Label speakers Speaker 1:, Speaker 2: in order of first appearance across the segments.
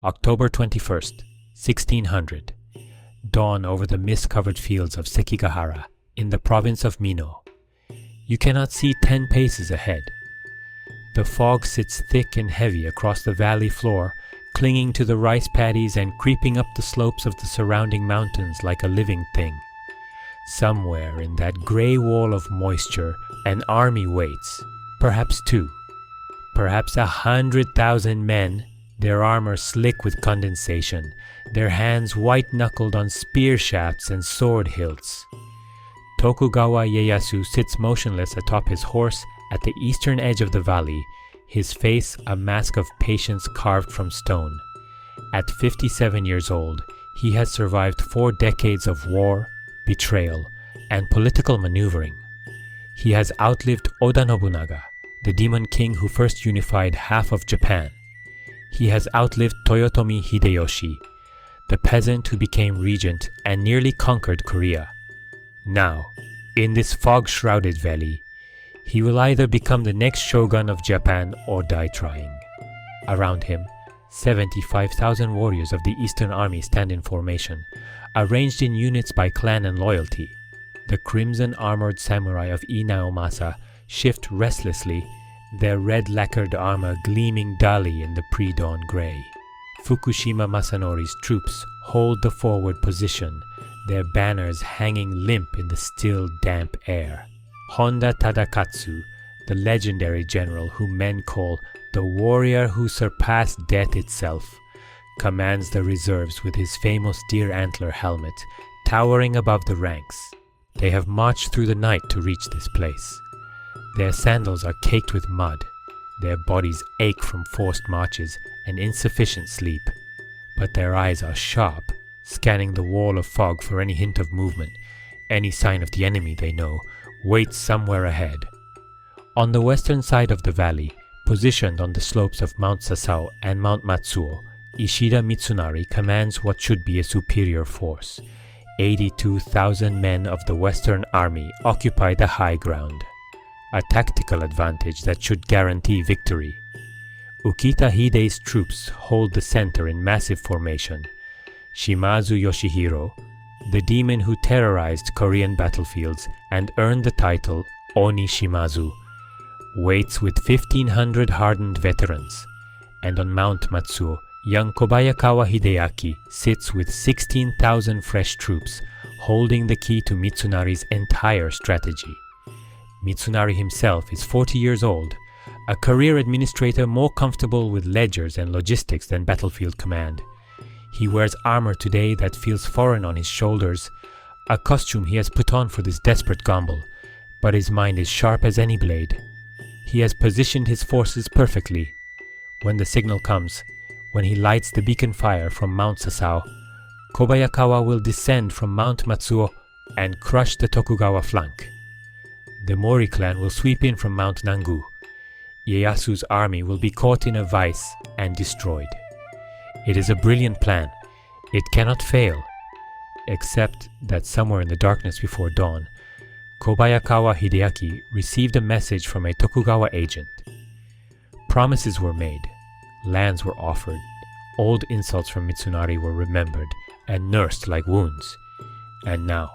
Speaker 1: October 21st, 1600. Dawn over the mist-covered fields of Sekigahara in the province of Mino. You cannot see 10 paces ahead. The fog sits thick and heavy across the valley floor, clinging to the rice paddies and creeping up the slopes of the surrounding mountains like a living thing. Somewhere in that gray wall of moisture, an army waits, perhaps 2, perhaps 100,000 men, their armor slick with condensation, their hands white-knuckled on spear shafts and sword hilts. Tokugawa Ieyasu sits motionless atop his horse at the eastern edge of the valley, his face a mask of patience carved from stone. At 57 years old, he has survived 4 decades of war, betrayal, and political maneuvering. He has outlived Oda Nobunaga, the demon king who first unified half of Japan. He has outlived Toyotomi Hideyoshi, the peasant who became regent and nearly conquered Korea. Now, in this fog-shrouded valley, he will either become the next shogun of Japan or die trying. Around him, 75,000 warriors of the Eastern Army stand in formation, arranged in units by clan and loyalty. The crimson-armored samurai of Inaomasa shift restlessly, their red-lacquered armor gleaming dully in the pre-dawn gray. Fushimi Masanori's troops hold the forward position, their banners hanging limp in the still, damp air. Honda Tadakatsu, the legendary general whom men call the warrior who surpassed death itself, commands the reserves with his famous deer antler helmet, towering above the ranks. They have marched through the night to reach this place. Their sandals are caked with mud. Their bodies ache from forced marches and insufficient sleep. But their eyes are sharp, scanning the wall of fog for any hint of movement, any sign of the enemy they know waits somewhere ahead. On the western side of the valley, positioned on the slopes of Mount Sasao and Mount Matsuo, Ishida Mitsunari commands what should be a superior force. 82,000 men of the Western Army occupy the high ground, a tactical advantage that should guarantee victory. Ukita Hide's troops hold the center in massive formation. Shimazu Yoshihiro, the demon who terrorized Korean battlefields and earned the title Oni Shimazu, waits with 1,500 hardened veterans, and on Mount Matsuo, young Kobayakawa Hideaki sits with 16,000 fresh troops, holding the key to Mitsunari's entire strategy. Mitsunari himself is 40 years old, a career administrator more comfortable with ledgers and logistics than battlefield command. He wears armor today that feels foreign on his shoulders, a costume he has put on for this desperate gamble, but his mind is sharp as any blade. He has positioned his forces perfectly. When the signal comes, when he lights the beacon fire from Mount Sasao, Kobayakawa will descend from Mount Matsuo and crush the Tokugawa flank. The Mori clan will sweep in from Mount Nangu. Ieyasu's army will be caught in a vice and destroyed. It is a brilliant plan. It cannot fail. Except that somewhere in the darkness before dawn, Kobayakawa Hideaki received a message from a Tokugawa agent. Promises were made, lands were offered, old insults from Mitsunari were remembered and nursed like wounds. And now,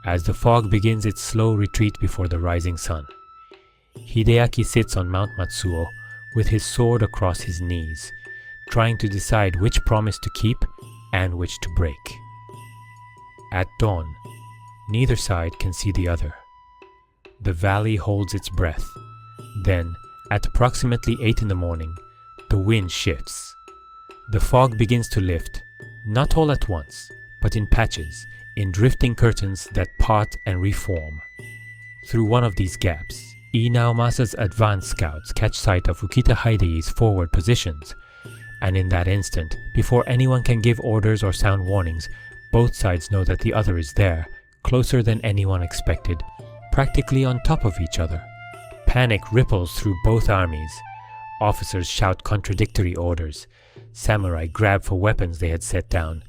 Speaker 1: as the fog begins its slow retreat before the rising sun, Hideaki sits on Mount Matsuo with his sword across his knees, trying to decide which promise to keep and which to break. At dawn, neither side can see the other. The valley holds its breath. Then, at approximately 8 in the morning, the wind shifts. The fog begins to lift, not all at once, but in patches, in drifting curtains that part and reform. Through one of these gaps, Inaomasa's advance scouts catch sight of Ukita Hide's forward positions, and in that instant, before anyone can give orders or sound warnings, both sides know that the other is there, closer than anyone expected, practically on top of each other. Panic ripples through both armies. Officers shout contradictory orders. Samurai grab for weapons they had set down.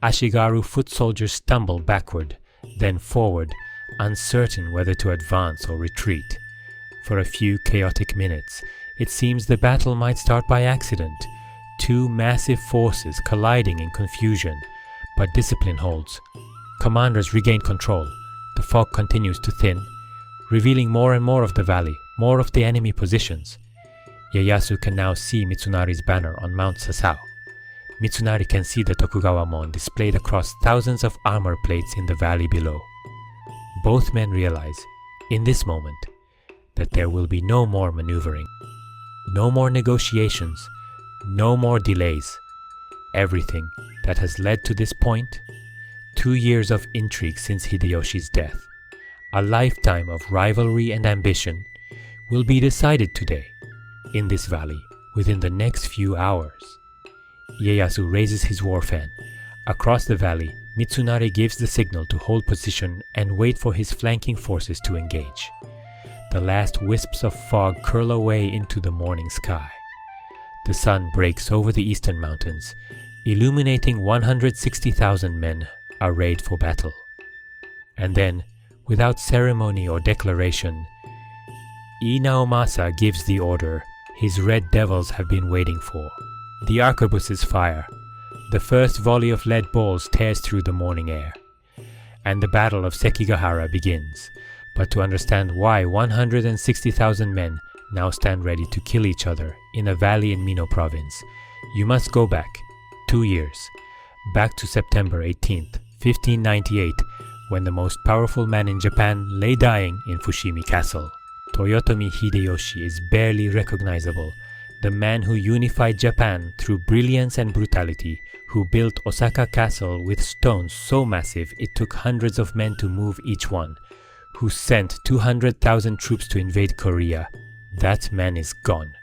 Speaker 1: Ashigaru foot soldiers stumble backward, then forward, uncertain whether to advance or retreat. For a few chaotic minutes, it seems the battle might start by accident. Two massive forces colliding in confusion, but discipline holds. Commanders regain control. The fog continues to thin, revealing more and more of the valley, more of the enemy positions. Ieyasu can now see Mitsunari's banner on Mount Sasao. Mitsunari can see the Tokugawa Mon displayed across thousands of armor plates in the valley below. Both men realize, in this moment, that there will be no more maneuvering, no more negotiations, no more delays. Everything that has led to this point, 2 years of intrigue since Hideyoshi's death, a lifetime of rivalry and ambition, will be decided today, in this valley, within the next few hours. Ieyasu raises his war fan. Across the valley, Mitsunari gives the signal to hold position and wait for his flanking forces to engage. The last wisps of fog curl away into the morning sky. The sun breaks over the eastern mountains, illuminating 160,000 men arrayed for battle. And then, without ceremony or declaration, Inaomasa gives the order his red devils have been waiting for. The arquebuses fire. The first volley of lead balls tears through the morning air. And the Battle of Sekigahara begins. But to understand why 160,000 men now stand ready to kill each other in a valley in Mino province, you must go back 2 years, back to September 18th, 1598, when the most powerful man in Japan lay dying in Fushimi Castle. Toyotomi Hideyoshi is barely recognizable, the man who unified Japan through brilliance and brutality, who built Osaka Castle with stones so massive it took hundreds of men to move each one, who sent 200,000 troops to invade Korea. That man is gone.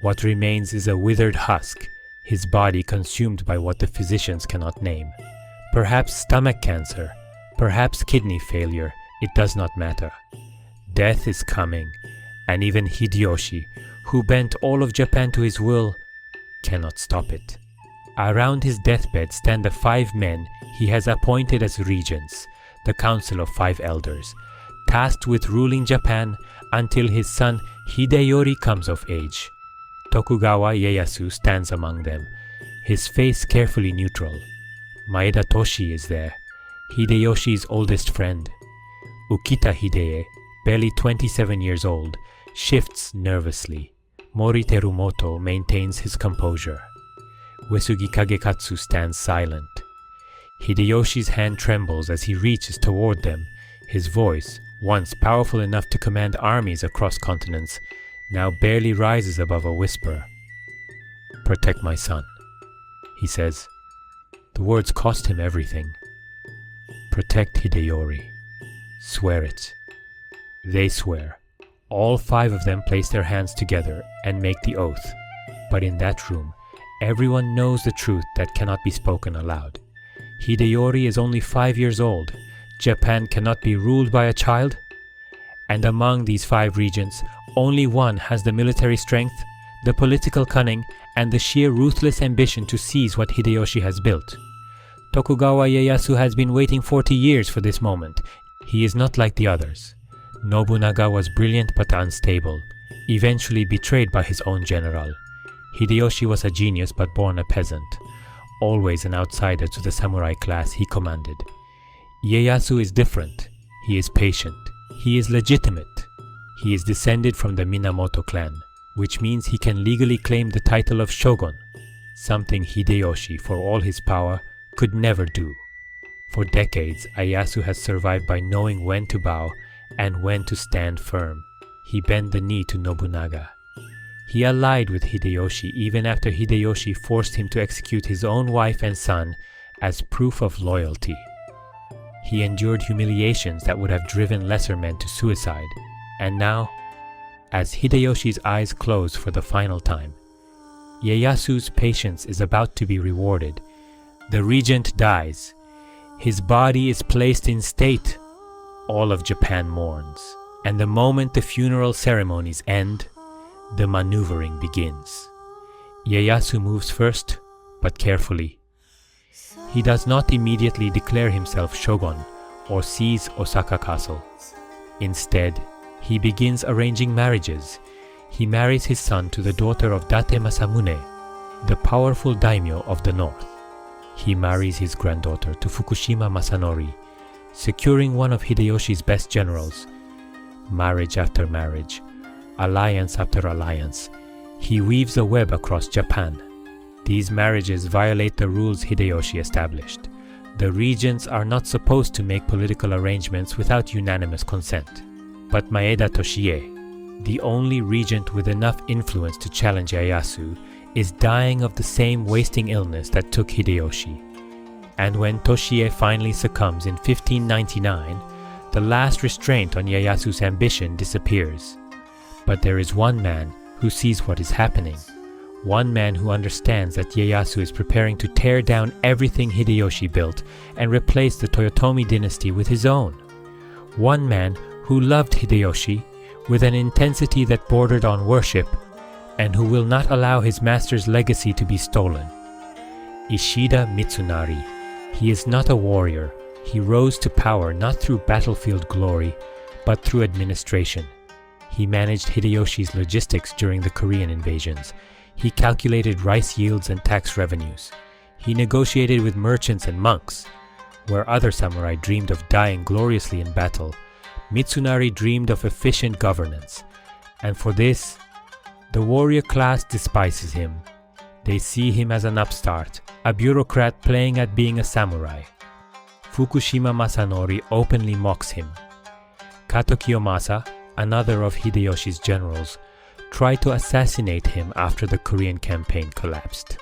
Speaker 1: What remains is a withered husk, his body consumed by what the physicians cannot name. Perhaps stomach cancer, perhaps kidney failure, it does not matter. Death is coming, and even Hideyoshi, who bent all of Japan to his will, cannot stop it. Around his deathbed stand the 5 men he has appointed as regents, the Council of 5 Elders, tasked with ruling Japan until his son Hideyori comes of age. Tokugawa Ieyasu stands among them, his face carefully neutral. Maeda Toshi is there, Hideyoshi's oldest friend. Ukita Hideye, barely 27 years old, shifts nervously. Mori Terumoto maintains his composure. Uesugi Kagekatsu stands silent. Hideyoshi's hand trembles as he reaches toward them, his voice, once powerful enough to command armies across continents, now barely rises above a whisper. "Protect my son," he says. The words cost him everything. Protect Hideyori. Swear it. They swear. All 5 of them place their hands together and make the oath. But in that room, everyone knows the truth that cannot be spoken aloud. Hideyori is only 5 years old. Japan cannot be ruled by a child. And among these 5 regents, only one has the military strength, the political cunning, and the sheer ruthless ambition to seize what Hideyoshi has built. Tokugawa Ieyasu has been waiting 40 years for this moment. He is not like the others. Nobunaga was brilliant but unstable, eventually betrayed by his own general. Hideyoshi was a genius but born a peasant, always an outsider to the samurai class he commanded. Ieyasu is different. He is patient. He is legitimate. He is descended from the Minamoto clan, which means he can legally claim the title of shogun, something Hideyoshi, for all his power, could never do. For decades, Ieyasu has survived by knowing when to bow and when to stand firm. He bent the knee to Nobunaga. He allied with Hideyoshi even after Hideyoshi forced him to execute his own wife and son as proof of loyalty. He endured humiliations that would have driven lesser men to suicide. And now, as Hideyoshi's eyes close for the final time, Ieyasu's patience is about to be rewarded. The regent dies. His body is placed in state. All of Japan mourns. And the moment the funeral ceremonies end, the maneuvering begins. Ieyasu moves first, but carefully. He does not immediately declare himself shogun or seize Osaka Castle. Instead, he begins arranging marriages. He marries his son to the daughter of Date Masamune. the powerful daimyo of the north. He marries his granddaughter to Fukushima Masanori, securing one of Hideyoshi's best generals. Marriage after marriage, alliance after alliance, he weaves a web across Japan. These marriages violate the rules Hideyoshi established. The regents are not supposed to make political arrangements without unanimous consent. But Maeda Toshie, the only regent with enough influence to challenge Ieyasu, is dying of the same wasting illness that took Hideyoshi. And when Toshie finally succumbs in 1599, the last restraint on Ieyasu's ambition disappears. But there is one man who sees what is happening. One man who understands that Ieyasu is preparing to tear down everything Hideyoshi built and replace the Toyotomi dynasty with his own. One man who loved Hideyoshi with an intensity that bordered on worship, and who will not allow his master's legacy to be stolen. Ishida Mitsunari. He is not a warrior. He rose to power not through battlefield glory, but through administration. He managed Hideyoshi's logistics during the Korean invasions. He calculated rice yields and tax revenues. He negotiated with merchants and monks. Where other samurai dreamed of dying gloriously in battle, Mitsunari dreamed of efficient governance. And for this, the warrior class despises him. They see him as an upstart, a bureaucrat playing at being a samurai. Fukushima Masanori openly mocks him. Kato Kiyomasa, another of Hideyoshi's generals, tried to assassinate him after the Korean campaign collapsed.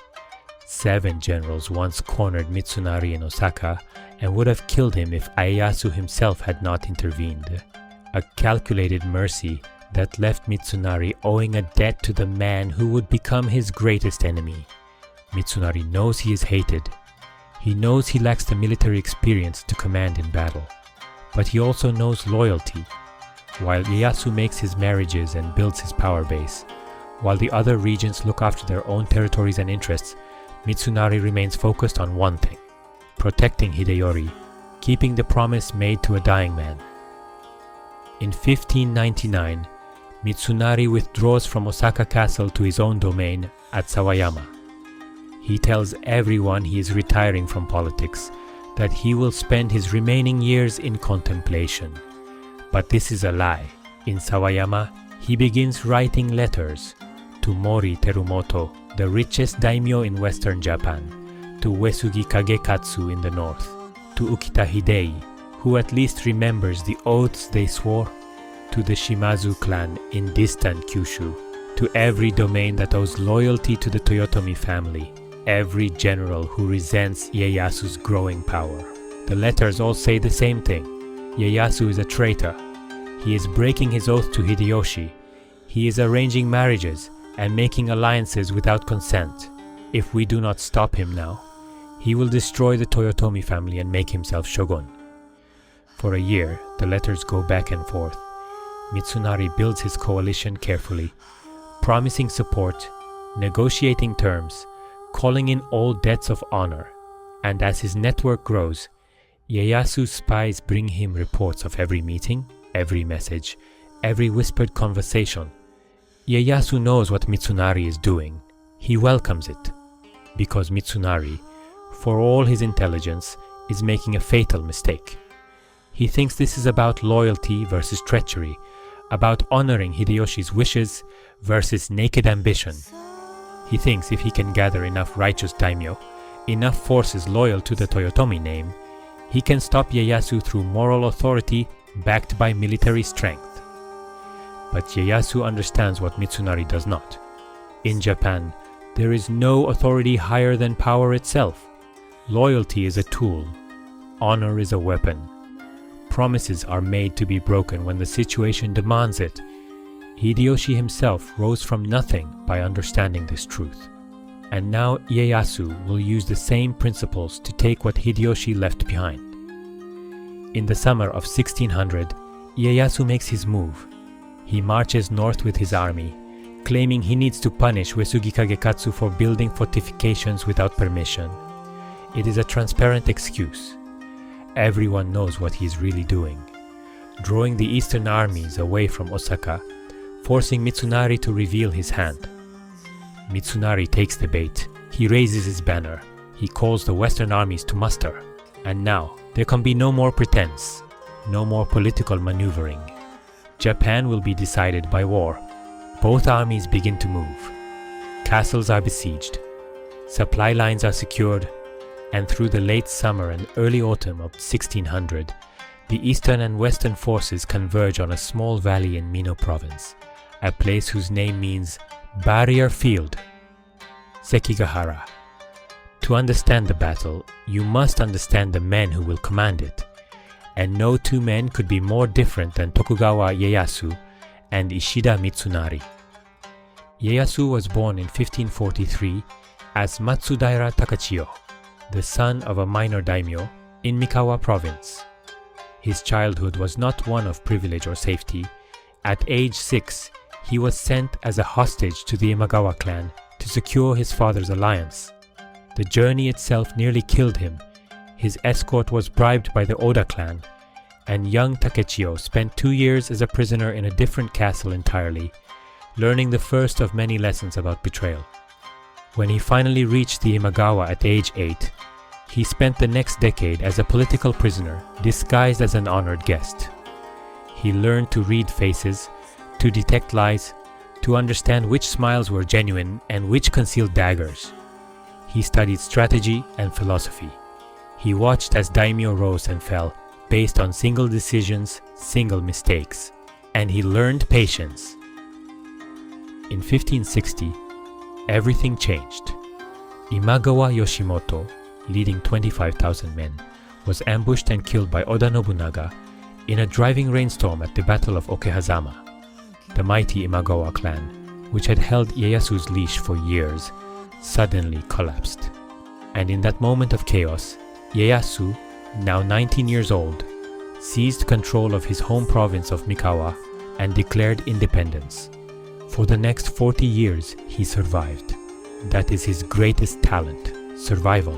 Speaker 1: 7 generals once cornered Mitsunari in Osaka and would have killed him if Ieyasu himself had not intervened. A calculated mercy that left Mitsunari owing a debt to the man who would become his greatest enemy. Mitsunari knows he is hated. He knows he lacks the military experience to command in battle. But he also knows loyalty. While Ieyasu makes his marriages and builds his power base, while the other regents look after their own territories and interests, Mitsunari remains focused on one thing: protecting Hideyori, keeping the promise made to a dying man. In 1599, Mitsunari withdraws from Osaka Castle to his own domain at Sawayama. He tells everyone he is retiring from politics, that he will spend his remaining years in contemplation. But this is a lie. In Sawayama, he begins writing letters to Mori Terumoto, the richest daimyo in western Japan, to Uesugi Kagekatsu in the north, to Ukita Hidei, who at least remembers the oaths they swore, to the Shimazu clan in distant Kyushu, to every domain that owes loyalty to the Toyotomi family, every general who resents Ieyasu's growing power. The letters all say the same thing: Ieyasu is a traitor. He is breaking his oath to Hideyoshi. He is arranging marriages and making alliances without consent. If we do not stop him now, he will destroy the Toyotomi family and make himself shogun. For a year, the letters go back and forth. Mitsunari builds his coalition carefully, promising support, negotiating terms, calling in all debts of honor. And as his network grows, Ieyasu's spies bring him reports of every meeting, every message, every whispered conversation. Ieyasu knows what Mitsunari is doing. He welcomes it, because Mitsunari, for all his intelligence, is making a fatal mistake. He thinks this is about loyalty versus treachery, about honoring Hideyoshi's wishes versus naked ambition. He thinks if he can gather enough righteous daimyo, enough forces loyal to the Toyotomi name, he can stop Ieyasu through moral authority backed by military strength. But Ieyasu understands what Mitsunari does not. In Japan, there is no authority higher than power itself. Loyalty is a tool. Honor is a weapon. Promises are made to be broken when the situation demands it. Hideyoshi himself rose from nothing by understanding this truth. And now Ieyasu will use the same principles to take what Hideyoshi left behind. In the summer of 1600, Ieyasu makes his move. He marches north with his army, claiming he needs to punish Uesugi Kagekatsu for building fortifications without permission. It is a transparent excuse. Everyone knows what he is really doing, drawing the eastern armies away from Osaka, forcing Mitsunari to reveal his hand. Mitsunari takes the bait. He raises his banner. He calls the Western armies to muster. And now, there can be no more pretense, no more political maneuvering. Japan will be decided by war. Both armies begin to move. Castles are besieged. Supply lines are secured. And through the late summer and early autumn of 1600, the eastern and western forces converge on a small valley in Mino province, a place whose name means barrier field, Sekigahara. To understand the battle, you must understand the men who will command it, and no two men could be more different than Tokugawa Ieyasu and Ishida Mitsunari. Ieyasu was born in 1543 as Matsudaira Takachiyo, the son of a minor daimyo in Mikawa province. His childhood was not one of privilege or safety. At age 6, he was sent as a hostage to the Imagawa clan to secure his father's alliance. The journey itself nearly killed him. His escort was bribed by the Oda clan, and young Takechiyo spent 2 years as a prisoner in a different castle entirely, learning the first of many lessons about betrayal. When he finally reached the Imagawa at age 8, he spent the next decade as a political prisoner, disguised as an honored guest. He learned to read faces, to detect lies, to understand which smiles were genuine and which concealed daggers. He studied strategy and philosophy. He watched as daimyo rose and fell, based on single decisions, single mistakes, and he learned patience. In 1560, everything changed. Imagawa Yoshimoto, leading 25,000 men, was ambushed and killed by Oda Nobunaga in a driving rainstorm at the Battle of Okehazama. The mighty Imagawa clan, which had held Ieyasu's leash for years, suddenly collapsed. And in that moment of chaos, Ieyasu, now 19 years old, seized control of his home province of Mikawa and declared independence. For the next 40 years, he survived. That is his greatest talent, survival.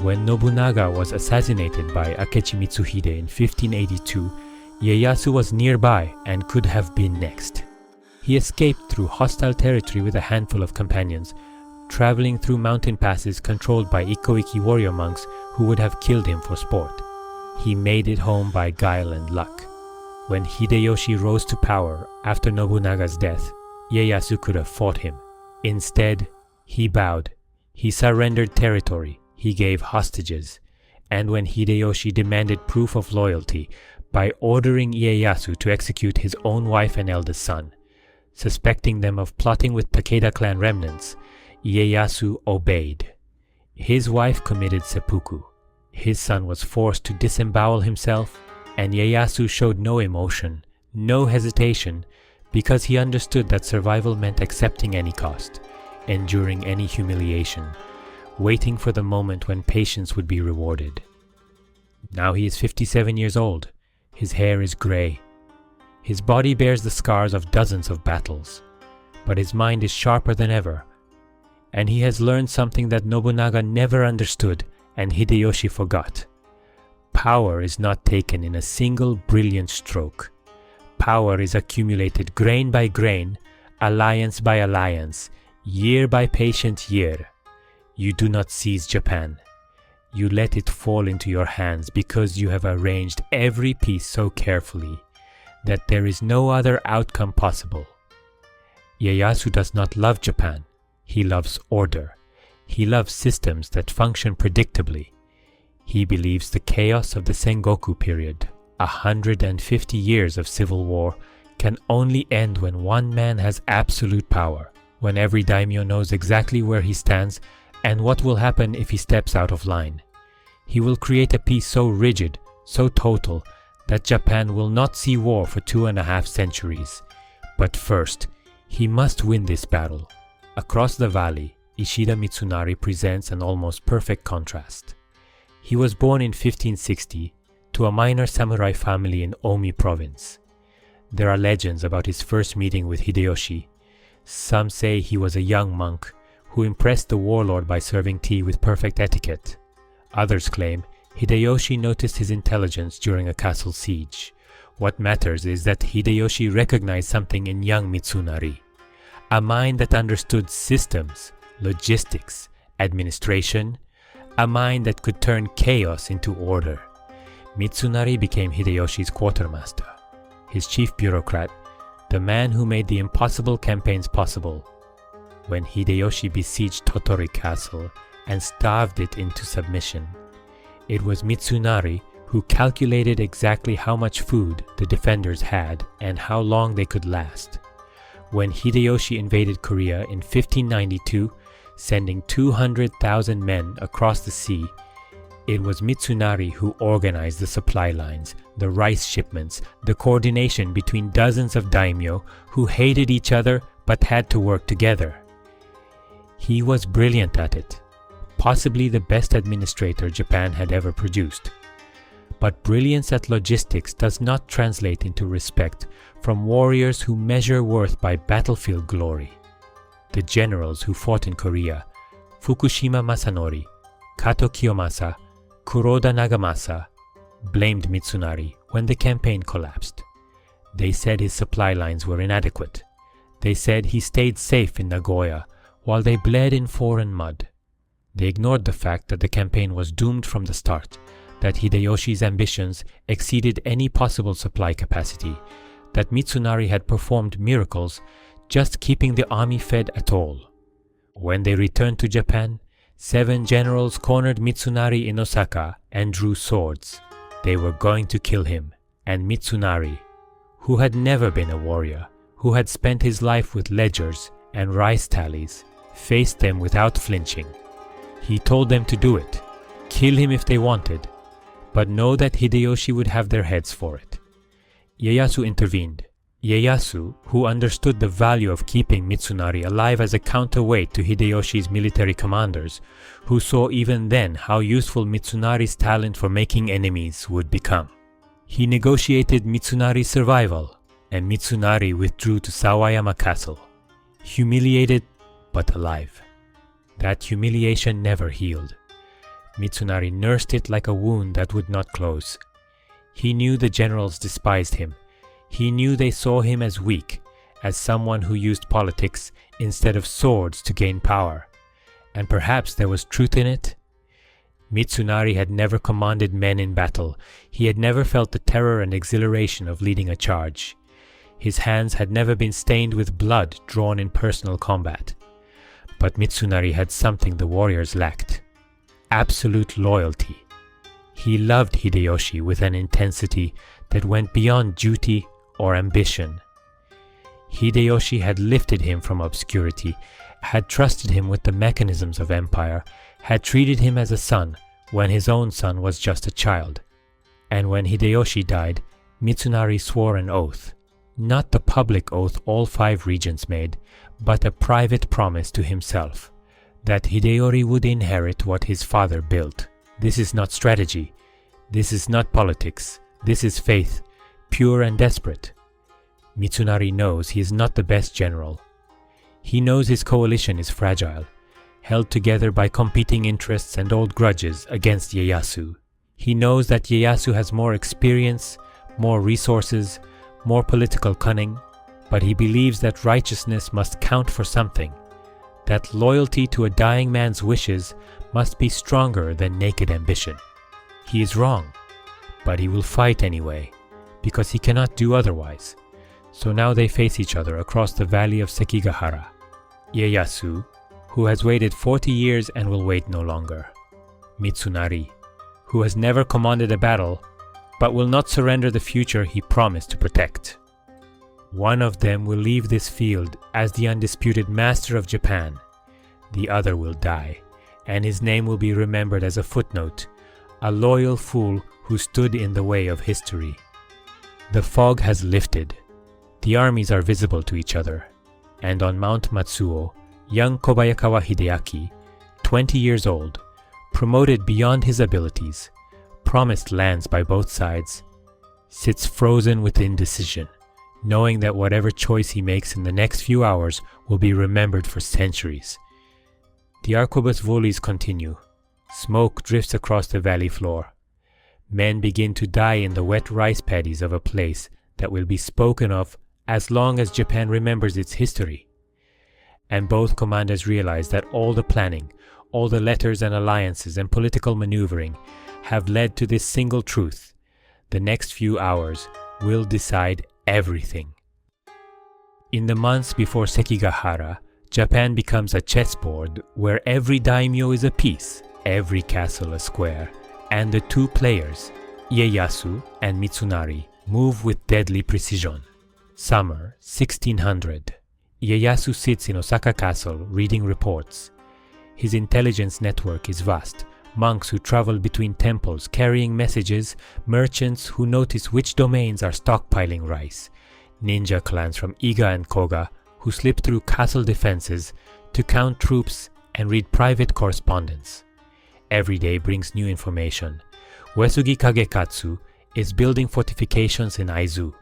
Speaker 1: When Nobunaga was assassinated by Akechi Mitsuhide in 1582, Ieyasu was nearby and could have been next. He escaped through hostile territory with a handful of companions, traveling through mountain passes controlled by Ikoiki warrior monks who would have killed him for sport. He made it home by guile and luck. When Hideyoshi rose to power after Nobunaga's death, Ieyasu could have fought him. Instead, he bowed. He surrendered territory. He gave hostages. And when Hideyoshi demanded proof of loyalty by ordering Ieyasu to execute his own wife and eldest son, suspecting them of plotting with Takeda clan remnants, Ieyasu obeyed. His wife committed seppuku. His son was forced to disembowel himself, and Ieyasu showed no emotion, no hesitation, because he understood that survival meant accepting any cost, enduring any humiliation, waiting for the moment when patience would be rewarded. Now he is 57 years old. His hair is grey. His body bears the scars of dozens of battles, but his mind is sharper than ever, and he has learned something that Nobunaga never understood and Hideyoshi forgot. Power is not taken in a single brilliant stroke. Power is accumulated grain by grain, alliance by alliance, year by patient year. You do not seize Japan. You let it fall into your hands because you have arranged every piece so carefully that there is no other outcome possible. Ieyasu does not love Japan. He loves order. He loves systems that function predictably. He believes the chaos of the Sengoku period, 150 years of civil war, can only end when one man has absolute power, when every daimyo knows exactly where he stands and what will happen if he steps out of line. He will create a peace so rigid, so total, that Japan will not see war for 2.5 centuries. But first, he must win this battle. Across the valley, Ishida Mitsunari presents an almost perfect contrast. He was born in 1560 to a minor samurai family in Omi province. There are legends about his first meeting with Hideyoshi. Some say he was a young monk who impressed the warlord by serving tea with perfect etiquette. Others claim Hideyoshi noticed his intelligence during a castle siege. What matters is that Hideyoshi recognized something in young Mitsunari. a mind that understood systems, logistics, administration, a mind that could turn chaos into order. Mitsunari became Hideyoshi's quartermaster, his chief bureaucrat, the man who made the impossible campaigns possible. When Hideyoshi besieged Totori Castle and starved it into submission, it was Mitsunari who calculated exactly how much food the defenders had and how long they could last. When Hideyoshi invaded Korea in 1592, sending 200,000 men across the sea, it was Mitsunari who organized the supply lines, the rice shipments, the coordination between dozens of daimyo who hated each other but had to work together. He was brilliant at it, possibly the best administrator Japan had ever produced. But brilliance at logistics does not translate into respect from warriors who measure worth by battlefield glory. The generals who fought in Korea, Fukushima Masanori, Kato Kiyomasa, Kuroda Nagamasa, blamed Mitsunari when the campaign collapsed. They said his supply lines were inadequate. They said he stayed safe in Nagoya while they bled in foreign mud. They ignored the fact that the campaign was doomed from the start, that Hideyoshi's ambitions exceeded any possible supply capacity, that Mitsunari had performed miracles just keeping the army fed at all. When they returned to Japan, 7 generals cornered Mitsunari in Osaka and drew swords. They were going to kill him, and Mitsunari, who had never been a warrior, who had spent his life with ledgers and rice tallies, faced them without flinching. He told them to do it, kill him if they wanted, but know that Hideyoshi would have their heads for it. Ieyasu intervened. Ieyasu, who understood the value of keeping Mitsunari alive as a counterweight to Hideyoshi's military commanders, who saw even then how useful Mitsunari's talent for making enemies would become. He negotiated Mitsunari's survival, and Mitsunari withdrew to Sawayama Castle, humiliated but alive. That humiliation never healed. Mitsunari nursed it like a wound that would not close. He knew the generals despised him. He knew they saw him as weak, as someone who used politics instead of swords to gain power. And perhaps there was truth in it. Mitsunari had never commanded men in battle. He had never felt the terror and exhilaration of leading a charge. His hands had never been stained with blood drawn in personal combat. But Mitsunari had something the warriors lacked: absolute loyalty. He loved Hideyoshi with an intensity that went beyond duty or ambition. Hideyoshi had lifted him from obscurity, had trusted him with the mechanisms of empire, had treated him as a son when his own son was just a child. And when Hideyoshi died, Mitsunari swore an oath, not the public oath all 5 regents made, but a private promise to himself, that Hideyori would inherit what his father built. This is not strategy. This is not politics. This is faith, pure and desperate. Mitsunari knows he is not the best general. He knows his coalition is fragile, held together by competing interests and old grudges against Ieyasu. He knows that Ieyasu has more experience, more resources, more political cunning, but he believes that righteousness must count for something, that loyalty to a dying man's wishes must be stronger than naked ambition. He is wrong, but he will fight anyway, because he cannot do otherwise. So now they face each other across the valley of Sekigahara. Ieyasu, who has waited 40 years and will wait no longer. Mitsunari, who has never commanded a battle, but will not surrender the future he promised to protect. One of them will leave this field as the undisputed master of Japan. The other will die, and his name will be remembered as a footnote, a loyal fool who stood in the way of history. The fog has lifted. The armies are visible to each other, and on Mount Matsuo, young Kobayakawa Hideaki, 20 years old, promoted beyond his abilities, promised lands by both sides, sits frozen with indecision, knowing that whatever choice he makes in the next few hours will be remembered for centuries. The arquebus volleys continue. Smoke drifts across the valley floor. Men begin to die in the wet rice paddies of a place that will be spoken of as long as Japan remembers its history. and both commanders realize that all the planning, all the letters and alliances and political maneuvering have led to this single truth. The next few hours will decide everything. In the months before Sekigahara, Japan becomes a chessboard where every daimyo is a piece, every castle a square, and the two players, Ieyasu and Mitsunari, move with deadly precision. Summer 1600. Ieyasu sits in Osaka Castle reading reports. His intelligence network is vast. Monks who travel between temples carrying messages, merchants who notice which domains are stockpiling rice, ninja clans from Iga and Koga who slip through castle defenses to count troops and read private correspondence. Every day brings new information. Uesugi Kagekatsu is building fortifications in Aizu.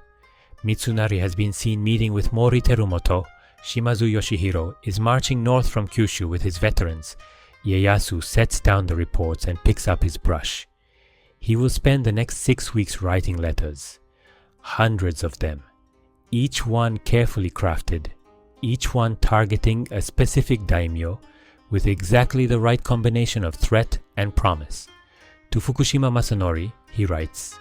Speaker 1: Mitsunari has been seen meeting with Mori Terumoto. Shimazu Yoshihiro is marching north from Kyushu with his veterans. Ieyasu sets down the reports and picks up his brush. He will spend the next 6 weeks writing letters. Hundreds of them. Each one carefully crafted. Each one targeting a specific daimyo with exactly the right combination of threat and promise. To Fukushima Masanori, he writes,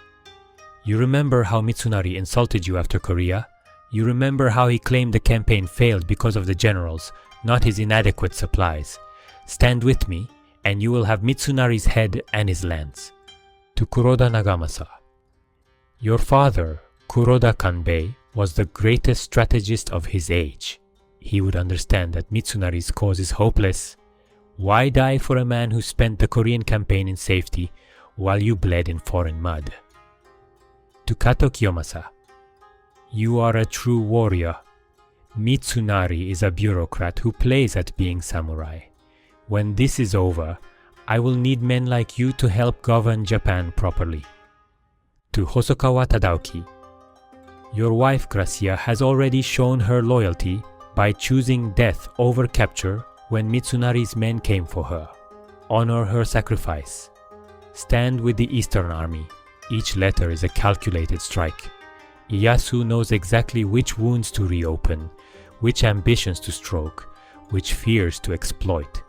Speaker 1: "You remember how Mitsunari insulted you after Korea? You remember how he claimed the campaign failed because of the generals, not his inadequate supplies. Stand with me, and you will have Mitsunari's head and his lands." To Kuroda Nagamasa, "Your father, Kuroda Kanbei, was the greatest strategist of his age. He would understand that Mitsunari's cause is hopeless. Why die for a man who spent the Korean campaign in safety while you bled in foreign mud?" To Kato Kiyomasa, "You are a true warrior. Mitsunari is a bureaucrat who plays at being samurai. When this is over, I will need men like you to help govern Japan properly." To Hosokawa Tadaoki, "Your wife Gracia has already shown her loyalty by choosing death over capture when Mitsunari's men came for her. Honor her sacrifice. Stand with the Eastern Army. Each letter is a calculated strike. Ieyasu knows exactly which wounds to reopen, which ambitions to stroke, which fears to exploit.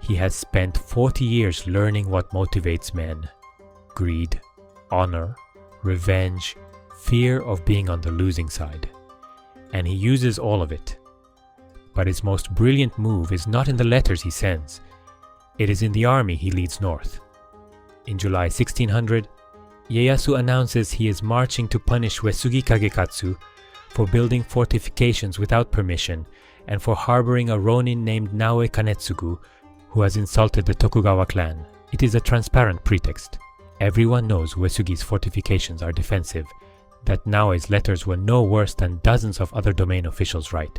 Speaker 1: He has spent 40 years learning what motivates men: greed, honor, revenge, fear of being on the losing side. And he uses all of it. But his most brilliant move is not in the letters he sends. It is in the army he leads north." In July 1600, Ieyasu announces he is marching to punish Uesugi Kagekatsu for building fortifications without permission and for harboring a ronin named Naoe Kanetsugu who has insulted the Tokugawa clan. It is a transparent pretext. Everyone knows Uesugi's fortifications are defensive, that Naoe's letters were no worse than dozens of other domain officials write.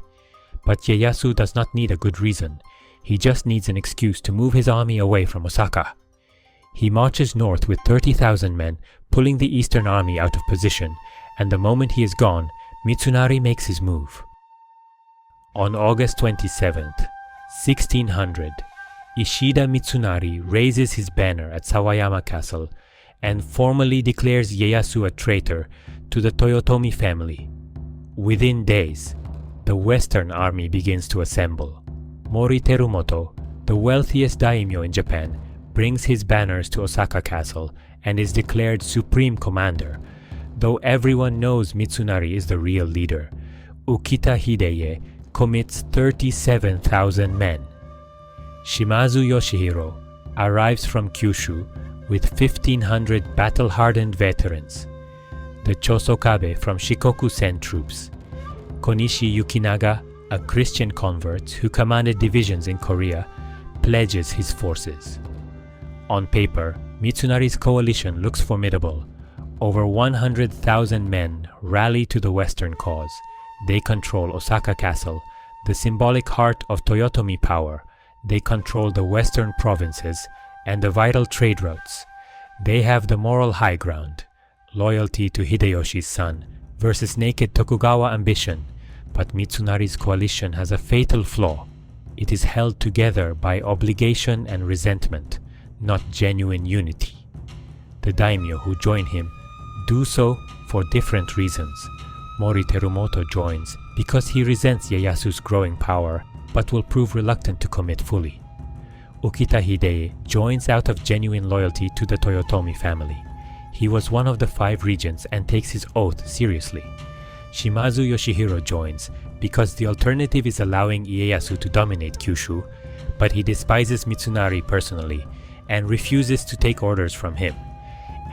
Speaker 1: But Ieyasu does not need a good reason. He just needs an excuse to move his army away from Osaka. He marches north with 30,000 men, pulling the Eastern Army out of position, and the moment he is gone, Mitsunari makes his move. On August 27th, 1600, Ishida Mitsunari raises his banner at Sawayama Castle and formally declares Ieyasu a traitor to the Toyotomi family. Within days, the Western Army begins to assemble. Mori Terumoto, the wealthiest daimyo in Japan, brings his banners to Osaka Castle and is declared supreme commander, though everyone knows Mitsunari is the real leader. Ukita Hideye commits 37,000 men. Shimazu Yoshihiro arrives from Kyushu with 1,500 battle-hardened veterans. The Chosokabe from Shikoku send troops. Konishi Yukinaga, a Christian convert who commanded divisions in Korea, pledges his forces. On paper, Mitsunari's coalition looks formidable. Over 100,000 men rally to the Western cause. They control Osaka Castle, the symbolic heart of Toyotomi power. They control the western provinces and the vital trade routes. They have the moral high ground, loyalty to Hideyoshi's son versus naked Tokugawa ambition. But Mitsunari's coalition has a fatal flaw. It is held together by obligation and resentment, not genuine unity. The daimyo who join him do so for different reasons. Mori Terumoto joins because he resents Ieyasu's growing power, but will prove reluctant to commit fully. Ukita Hidei joins out of genuine loyalty to the Toyotomi family. He was one of the 5 regents and takes his oath seriously. Shimazu Yoshihiro joins because the alternative is allowing Ieyasu to dominate Kyushu, but he despises Mitsunari personally and refuses to take orders from him.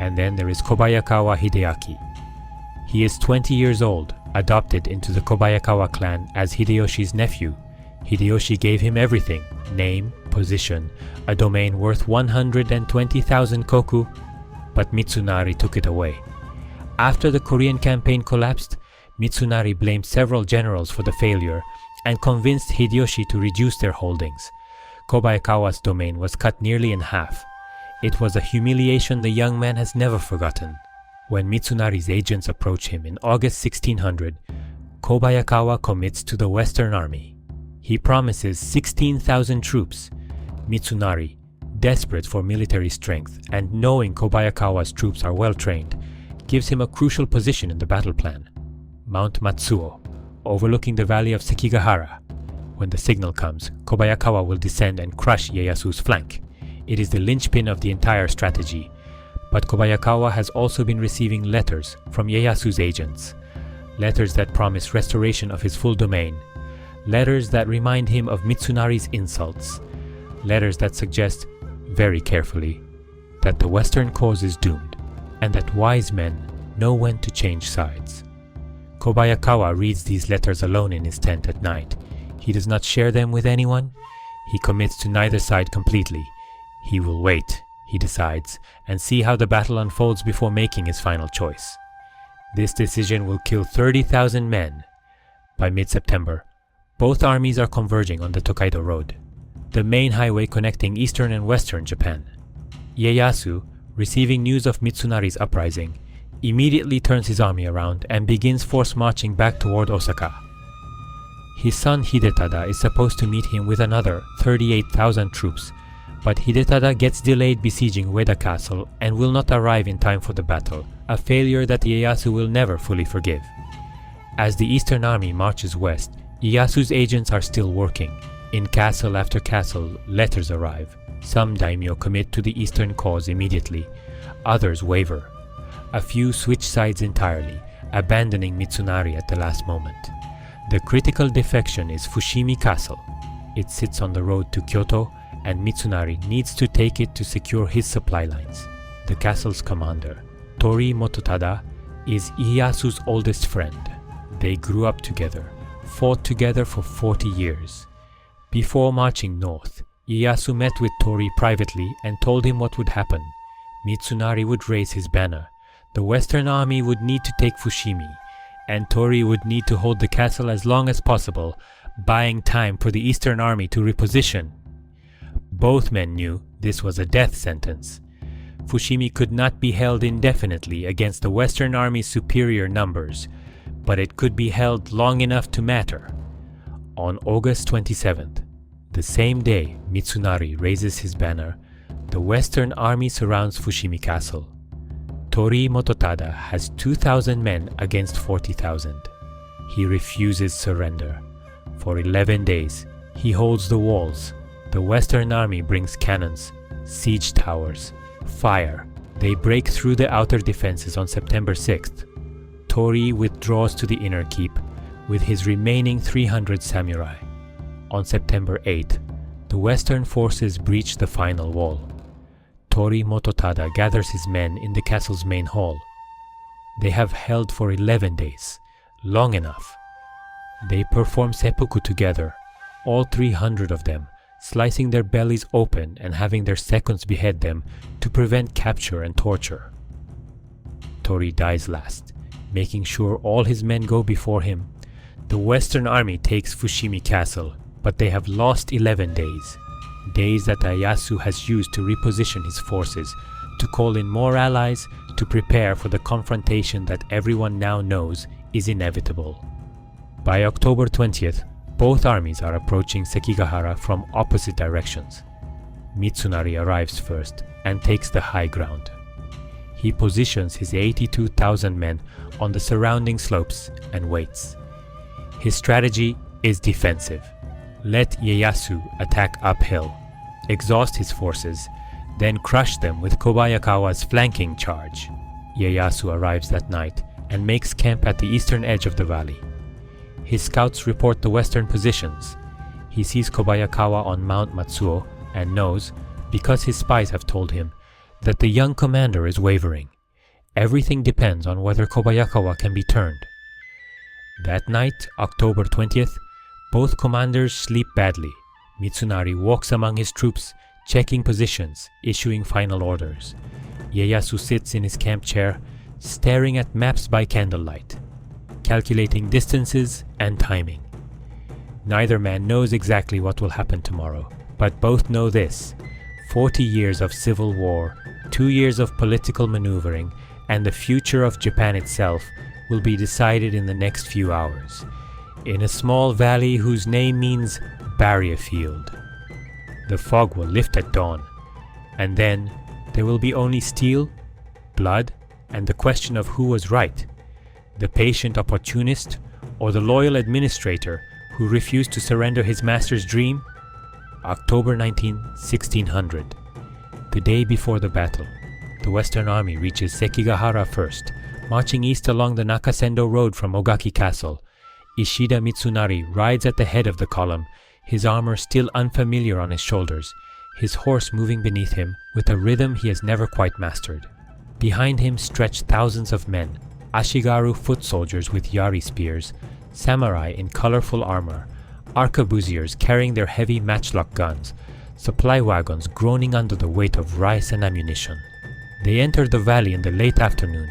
Speaker 1: And then there is Kobayakawa Hideaki. He is 20 years old, adopted into the Kobayakawa clan as Hideyoshi's nephew. Hideyoshi gave him everything: name, position, a domain worth 120,000 koku, but Mitsunari took it away. After the Korean campaign collapsed, Mitsunari blamed several generals for the failure and convinced Hideyoshi to reduce their holdings. Kobayakawa's domain was cut nearly in half. It was a humiliation the young man has never forgotten. When Mitsunari's agents approach him in August 1600, Kobayakawa commits to the Western Army. He promises 16,000 troops. Mitsunari, desperate for military strength and knowing Kobayakawa's troops are well trained, gives him a crucial position in the battle plan: Mount Matsuo, overlooking the valley of Sekigahara. When the signal comes, Kobayakawa will descend and crush Ieyasu's flank. It is the linchpin of the entire strategy. But Kobayakawa has also been receiving letters from Ieyasu's agents. Letters that promise restoration of his full domain. Letters that remind him of Mitsunari's insults. Letters that suggest, very carefully, that the Western cause is doomed, and that wise men know when to change sides. Kobayakawa reads these letters alone in his tent at night. He does not share them with anyone. He commits to neither side completely. He will wait, he decides, and see how the battle unfolds before making his final choice. This decision will kill 30,000 men. By mid-September, both armies are converging on the Tokaido Road, the main highway connecting eastern and western Japan. Ieyasu, receiving news of Mitsunari's uprising, immediately turns his army around and begins force marching back toward Osaka. His son Hidetada is supposed to meet him with another 38,000 troops, but Hidetada gets delayed besieging Ueda Castle and will not arrive in time for the battle, a failure that Ieyasu will never fully forgive. As the Eastern Army marches west, Ieyasu's agents are still working. In castle after castle, letters arrive. Some daimyo commit to the Eastern cause immediately, others waver. A few switch sides entirely, abandoning Mitsunari at the last moment. The critical defection is Fushimi Castle. It sits on the road to Kyoto, and Mitsunari needs to take it to secure his supply lines. The castle's commander, Tori Mototada, is Ieyasu's oldest friend. They grew up together, fought together for 40 years. Before marching north, Ieyasu met with Tori privately and told him what would happen. Mitsunari would raise his banner. The Western army would need to take Fushimi, and Tori would need to hold the castle as long as possible, buying time for the Eastern army to reposition. Both men knew this was a death sentence. Fushimi could not be held indefinitely against the Western army's superior numbers, but it could be held long enough to matter. On August 27th, the same day Mitsunari raises his banner, the Western army surrounds Fushimi Castle. Tori Mototada has 2,000 men against 40,000. He refuses surrender. For 11 days, he holds the walls. The Western army brings cannons, siege towers, fire. They break through the outer defenses on September 6th. Tori withdraws to the inner keep with his remaining 300 samurai. On September 8th, the Western forces breach the final wall. Tori Mototada gathers his men in the castle's main hall. They have held for 11 days, long enough. They perform seppuku together, all 300 of them, slicing their bellies open and having their seconds behead them to prevent capture and torture. Tori dies last, making sure all his men go before him. The Western army takes Fushimi Castle, but they have lost 11 days. Days that Ieyasu has used to reposition his forces, to call in more allies, to prepare for the confrontation that everyone now knows is inevitable. By October 20th, both armies are approaching Sekigahara from opposite directions. Mitsunari arrives first and takes the high ground. He positions his 82,000 men on the surrounding slopes and waits. His strategy is defensive. Let Ieyasu attack uphill, exhaust his forces, then crush them with Kobayakawa's flanking charge. Ieyasu arrives that night and makes camp at the eastern edge of the valley. His scouts report the western positions. He sees Kobayakawa on Mount Matsuo and knows, because his spies have told him, that the young commander is wavering. Everything depends on whether Kobayakawa can be turned. That night, October 20th, both commanders sleep badly. Mitsunari walks among his troops, checking positions, issuing final orders. Ieyasu sits in his camp chair, staring at maps by candlelight, calculating distances and timing. Neither man knows exactly what will happen tomorrow, but both know this: 40 years of civil war, 2 years of political maneuvering, and the future of Japan itself will be decided in the next few hours, in a small valley whose name means barrier field. The fog will lift at dawn, and then there will be only steel, blood, and the question of who was right, the patient opportunist or the loyal administrator who refused to surrender his master's dream. October 19, 1600. The day before the battle, the Western Army reaches Sekigahara first, marching east along the Nakasendo Road from Ogaki Castle. Ishida Mitsunari rides at the head of the column, his armor still unfamiliar on his shoulders, his horse moving beneath him with a rhythm he has never quite mastered. Behind him stretch thousands of men, Ashigaru foot soldiers with yari spears, samurai in colorful armor, arquebusiers carrying their heavy matchlock guns, supply wagons groaning under the weight of rice and ammunition. They enter the valley in the late afternoon,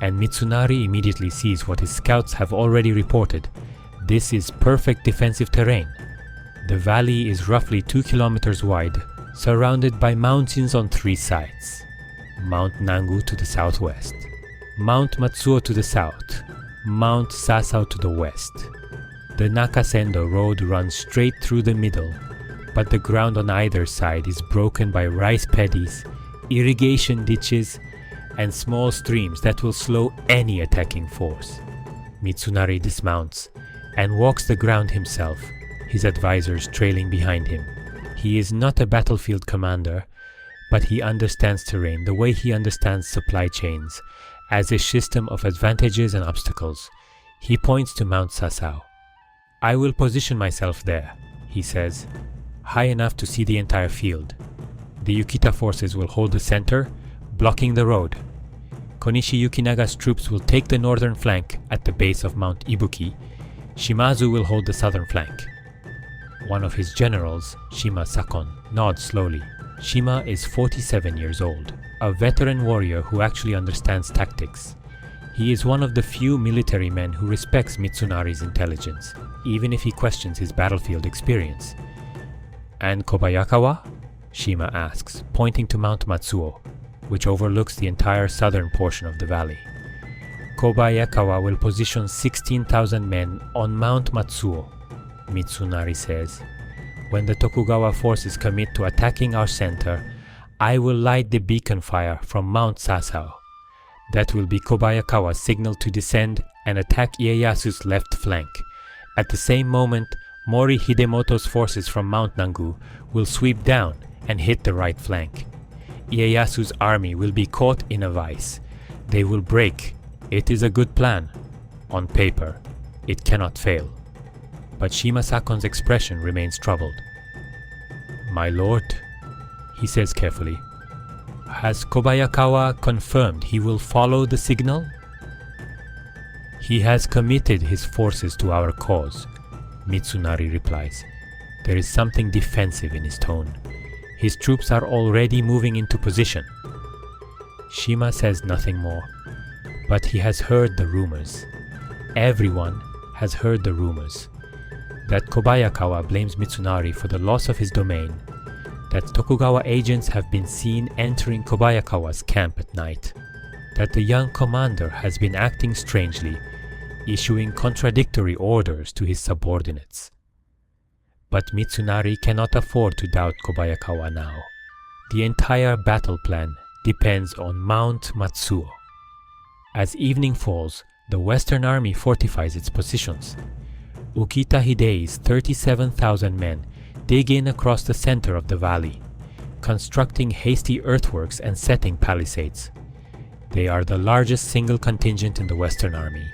Speaker 1: and Mitsunari immediately sees what his scouts have already reported. This is perfect defensive terrain. The valley is roughly 2 kilometers wide, surrounded by mountains on 3 sides. Mount Nangu to the southwest, Mount Matsuo to the south, Mount Sasao to the west. The Nakasendo Road runs straight through the middle, but the ground on either side is broken by rice paddies, irrigation ditches, and small streams that will slow any attacking force. Mitsunari dismounts and walks the ground himself, his advisors trailing behind him. He is not a battlefield commander, but he understands terrain the way he understands supply chains, as a system of advantages and obstacles. He points to Mount Sasao. "I will position myself there," he says, "high enough to see the entire field. The Yukita forces will hold the center, blocking the road. Konishi Yukinaga's troops will take the northern flank at the base of Mount Ibuki. Shimazu will hold the southern flank." One of his generals, Shima Sakon, nods slowly. Shima is 47 years old, a veteran warrior who actually understands tactics. He is one of the few military men who respects Mitsunari's intelligence, even if he questions his battlefield experience. "And Kobayakawa?" Shima asks, pointing to Mount Matsuo, which overlooks the entire southern portion of the valley. "Kobayakawa will position 16,000 men on Mount Matsuo," Mitsunari says. "When the Tokugawa forces commit to attacking our center, I will light the beacon fire from Mount Sasao. That will be Kobayakawa's signal to descend and attack Ieyasu's left flank. At the same moment, Mori Hidemoto's forces from Mount Nangu will sweep down and hit the right flank. Ieyasu's army will be caught in a vice. They will break. It is a good plan. On paper, it cannot fail." But Shima Sakon's expression remains troubled. "My lord," he says carefully, "has Kobayakawa confirmed he will follow the signal?" "He has committed his forces to our cause," Mitsunari replies. There is something defensive in his tone. His troops are already moving into position. Shima says nothing more, but he has heard the rumors. Everyone has heard the rumors. That Kobayakawa blames Mitsunari for the loss of his domain, that Tokugawa agents have been seen entering Kobayakawa's camp at night, that the young commander has been acting strangely, issuing contradictory orders to his subordinates. But Mitsunari cannot afford to doubt Kobayakawa now. The entire battle plan depends on Mount Matsuo. As evening falls, the Western Army fortifies its positions. Ukita Hide's 37,000 men dig in across the center of the valley, constructing hasty earthworks and setting palisades. They are the largest single contingent in the Western Army,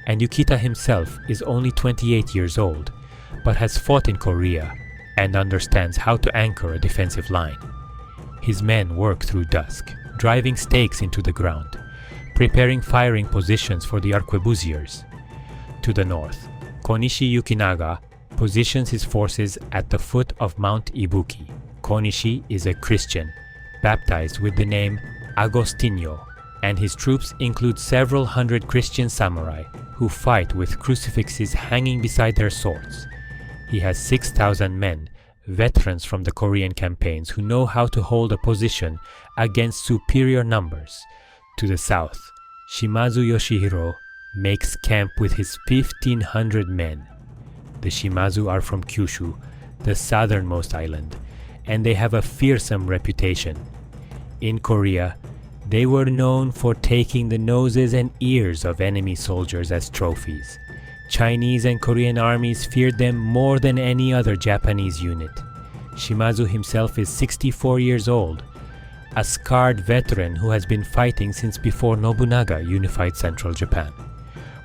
Speaker 1: and Ukita himself is only 28 years old, but has fought in Korea and understands how to anchor a defensive line. His men work through dusk, driving stakes into the ground, preparing firing positions for the arquebusiers. To the north, Konishi Yukinaga positions his forces at the foot of Mount Ibuki. Konishi is a Christian, baptized with the name Agostinho, and his troops include several hundred Christian samurai who fight with crucifixes hanging beside their swords. He has 6,000 men, veterans from the Korean campaigns who know how to hold a position against superior numbers. To the south, Shimazu Yoshihiro makes camp with his 1,500 men. The Shimazu are from Kyushu, the southernmost island, and they have a fearsome reputation. In Korea, they were known for taking the noses and ears of enemy soldiers as trophies. Chinese and Korean armies feared them more than any other Japanese unit. Shimazu himself is 64 years old, a scarred veteran who has been fighting since before Nobunaga unified central Japan.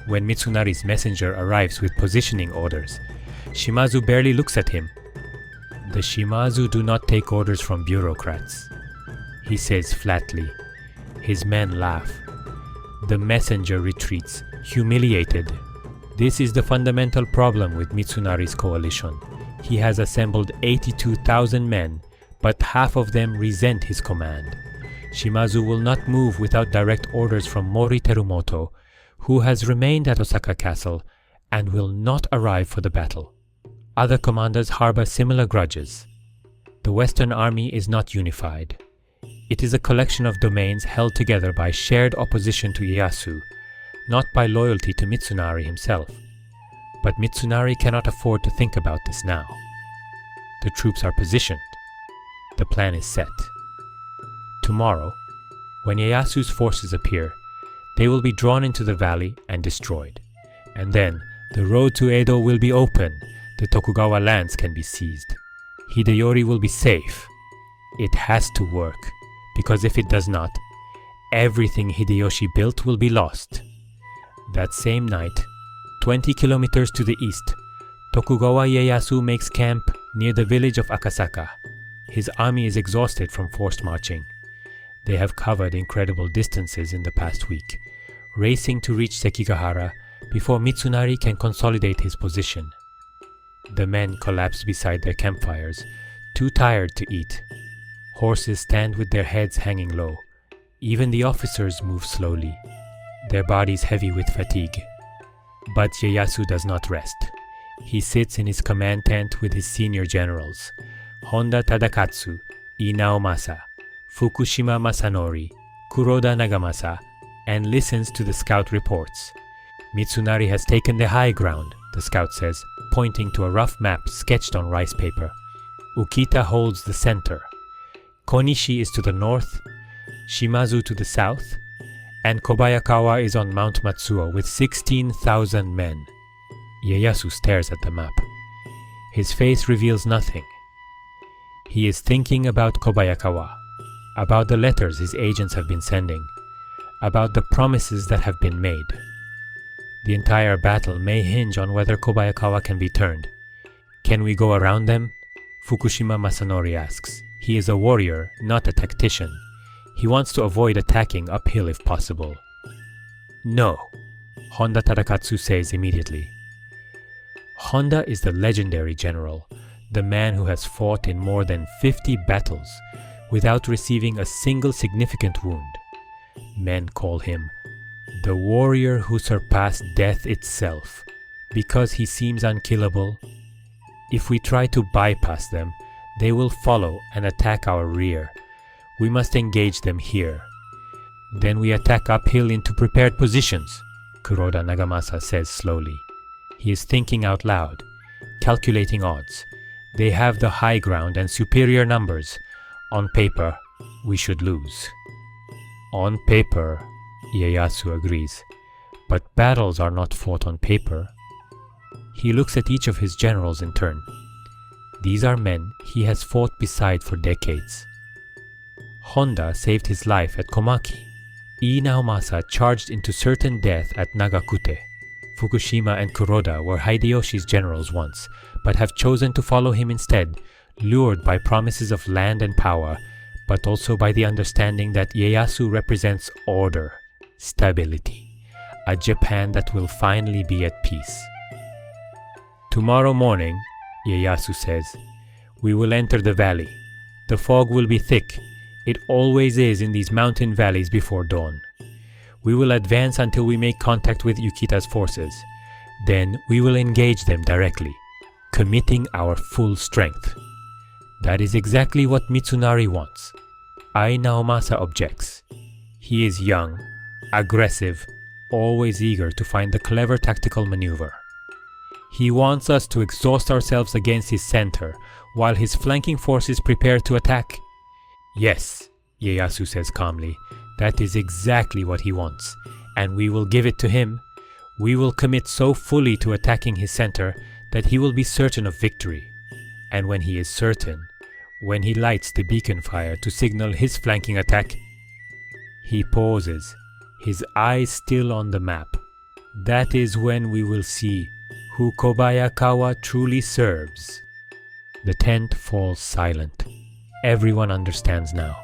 Speaker 1: When Mitsunari's messenger arrives with positioning orders, Shimazu barely looks at him. The Shimazu do not take orders from bureaucrats, he says flatly. His men laugh. The messenger retreats, humiliated. This is the fundamental problem with Mitsunari's coalition. He has assembled 82,000 men, but half of them resent his command. Shimazu will not move without direct orders from Mori Terumoto, who has remained at Osaka Castle and will not arrive for the battle. Other commanders harbor similar grudges. The Western Army is not unified. It is a collection of domains held together by shared opposition to Ieyasu, not by loyalty to Mitsunari himself. But Mitsunari cannot afford to think about this now. The troops are positioned. The plan is set. Tomorrow, when Ieyasu's forces appear, they will be drawn into the valley and destroyed. And then, the road to Edo will be open. The Tokugawa lands can be seized. Hideyori will be safe. It has to work, because if it does not, everything Hideyoshi built will be lost. That same night, 20 kilometers to the east, Tokugawa Ieyasu makes camp near the village of Akasaka. His army is exhausted from forced marching. They have covered incredible distances in the past week, racing to reach Sekigahara before Mitsunari can consolidate his position. The men collapse beside their campfires, too tired to eat. Horses stand with their heads hanging low. Even the officers move slowly, their bodies heavy with fatigue. But Ieyasu does not rest. He sits in his command tent with his senior generals, Honda Tadakatsu, Ii Naomasa, Fukushima Masanori, Kuroda Nagamasa, and listens to the scout reports. Mitsunari has taken the high ground, the scout says, pointing to a rough map sketched on rice paper. Ukita holds the center. Konishi is to the north, Shimazu to the south, and Kobayakawa is on Mount Matsuo with 16,000 men. Ieyasu stares at the map. His face reveals nothing. He is thinking about Kobayakawa, about the letters his agents have been sending, about the promises that have been made. The entire battle may hinge on whether Kobayakawa can be turned. Can we go around them? Fukushima Masanori asks. He is a warrior, not a tactician. He wants to avoid attacking uphill if possible. No, Honda Tadakatsu says immediately. Honda is the legendary general, the man who has fought in more than 50 battles without receiving a single significant wound. Men call him the warrior who surpassed death itself, because he seems unkillable. If we try to bypass them, they will follow and attack our rear. We must engage them here. Then we attack uphill into prepared positions, Kuroda Nagamasa says slowly. He is thinking out loud, calculating odds. They have the high ground and superior numbers. On paper, we should lose. On paper, Ieyasu agrees. But battles are not fought on paper. He looks at each of his generals in turn. These are men he has fought beside for decades. Honda saved his life at Komaki. Ii Naomasa charged into certain death at Nagakute. Fukushima and Kuroda were Hideyoshi's generals once, but have chosen to follow him instead, lured by promises of land and power, but also by the understanding that Ieyasu represents order, stability, a Japan that will finally be at peace. Tomorrow morning, Ieyasu says, we will enter the valley. The fog will be thick. It always is in these mountain valleys before dawn. We will advance until we make contact with Yukita's forces. Then we will engage them directly, committing our full strength. That is exactly what Mitsunari wants. Ai Naomasa objects. He is young, aggressive, always eager to find the clever tactical maneuver. He wants us to exhaust ourselves against his center, while his flanking forces prepare to attack. Yes, Ieyasu says calmly, that is exactly what he wants, and we will give it to him. We will commit so fully to attacking his center that he will be certain of victory. And when he is certain, when he lights the beacon fire to signal his flanking attack, he pauses, his eyes still on the map. That is when we will see who Kobayakawa truly serves. The tent falls silent. Everyone understands now.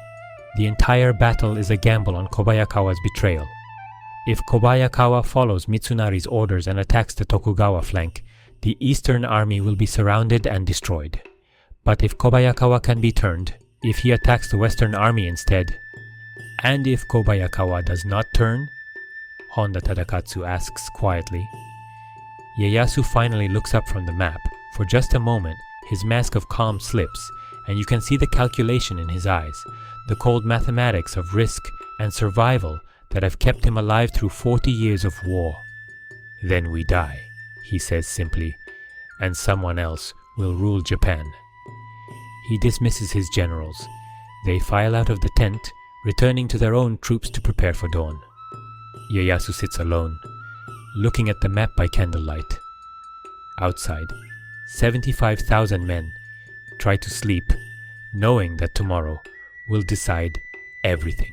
Speaker 1: The entire battle is a gamble on Kobayakawa's betrayal. If Kobayakawa follows Mitsunari's orders and attacks the Tokugawa flank, the Eastern army will be surrounded and destroyed. But if Kobayakawa can be turned, if he attacks the Western army instead, and if Kobayakawa does not turn, Honda Tadakatsu asks quietly. Ieyasu finally looks up from the map. For just a moment, his mask of calm slips, and you can see the calculation in his eyes, the cold mathematics of risk and survival that have kept him alive through 40 years of war. Then we die, he says simply, and someone else will rule Japan. He dismisses his generals. They file out of the tent, returning to their own troops to prepare for dawn. Ieyasu sits alone, looking at the map by candlelight. Outside, 75,000 men try to sleep, knowing that tomorrow will decide everything.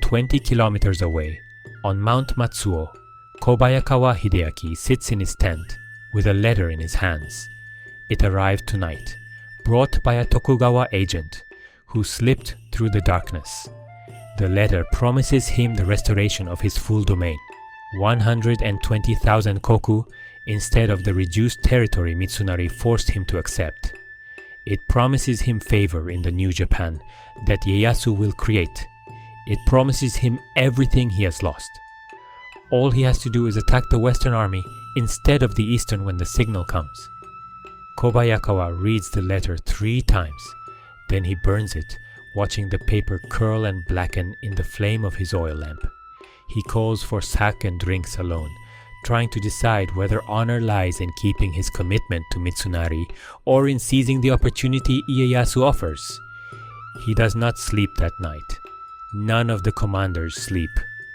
Speaker 1: 20 kilometers away, on Mount Matsuo, Kobayakawa Hideaki sits in his tent with a letter in his hands. It arrived tonight, brought by a Tokugawa agent who slipped through the darkness. The letter promises him the restoration of his full domain, 120,000 koku instead of the reduced territory Mitsunari forced him to accept. It promises him favor in the new Japan that Ieyasu will create. It promises him everything he has lost. All he has to do is attack the Western army instead of the Eastern when the signal comes. Kobayakawa reads the letter 3 times, then he burns it, watching the paper curl and blacken in the flame of his oil lamp. He calls for sake and drinks alone, trying to decide whether honor lies in keeping his commitment to Mitsunari or in seizing the opportunity Ieyasu offers. He does not sleep that night. None of the commanders sleep.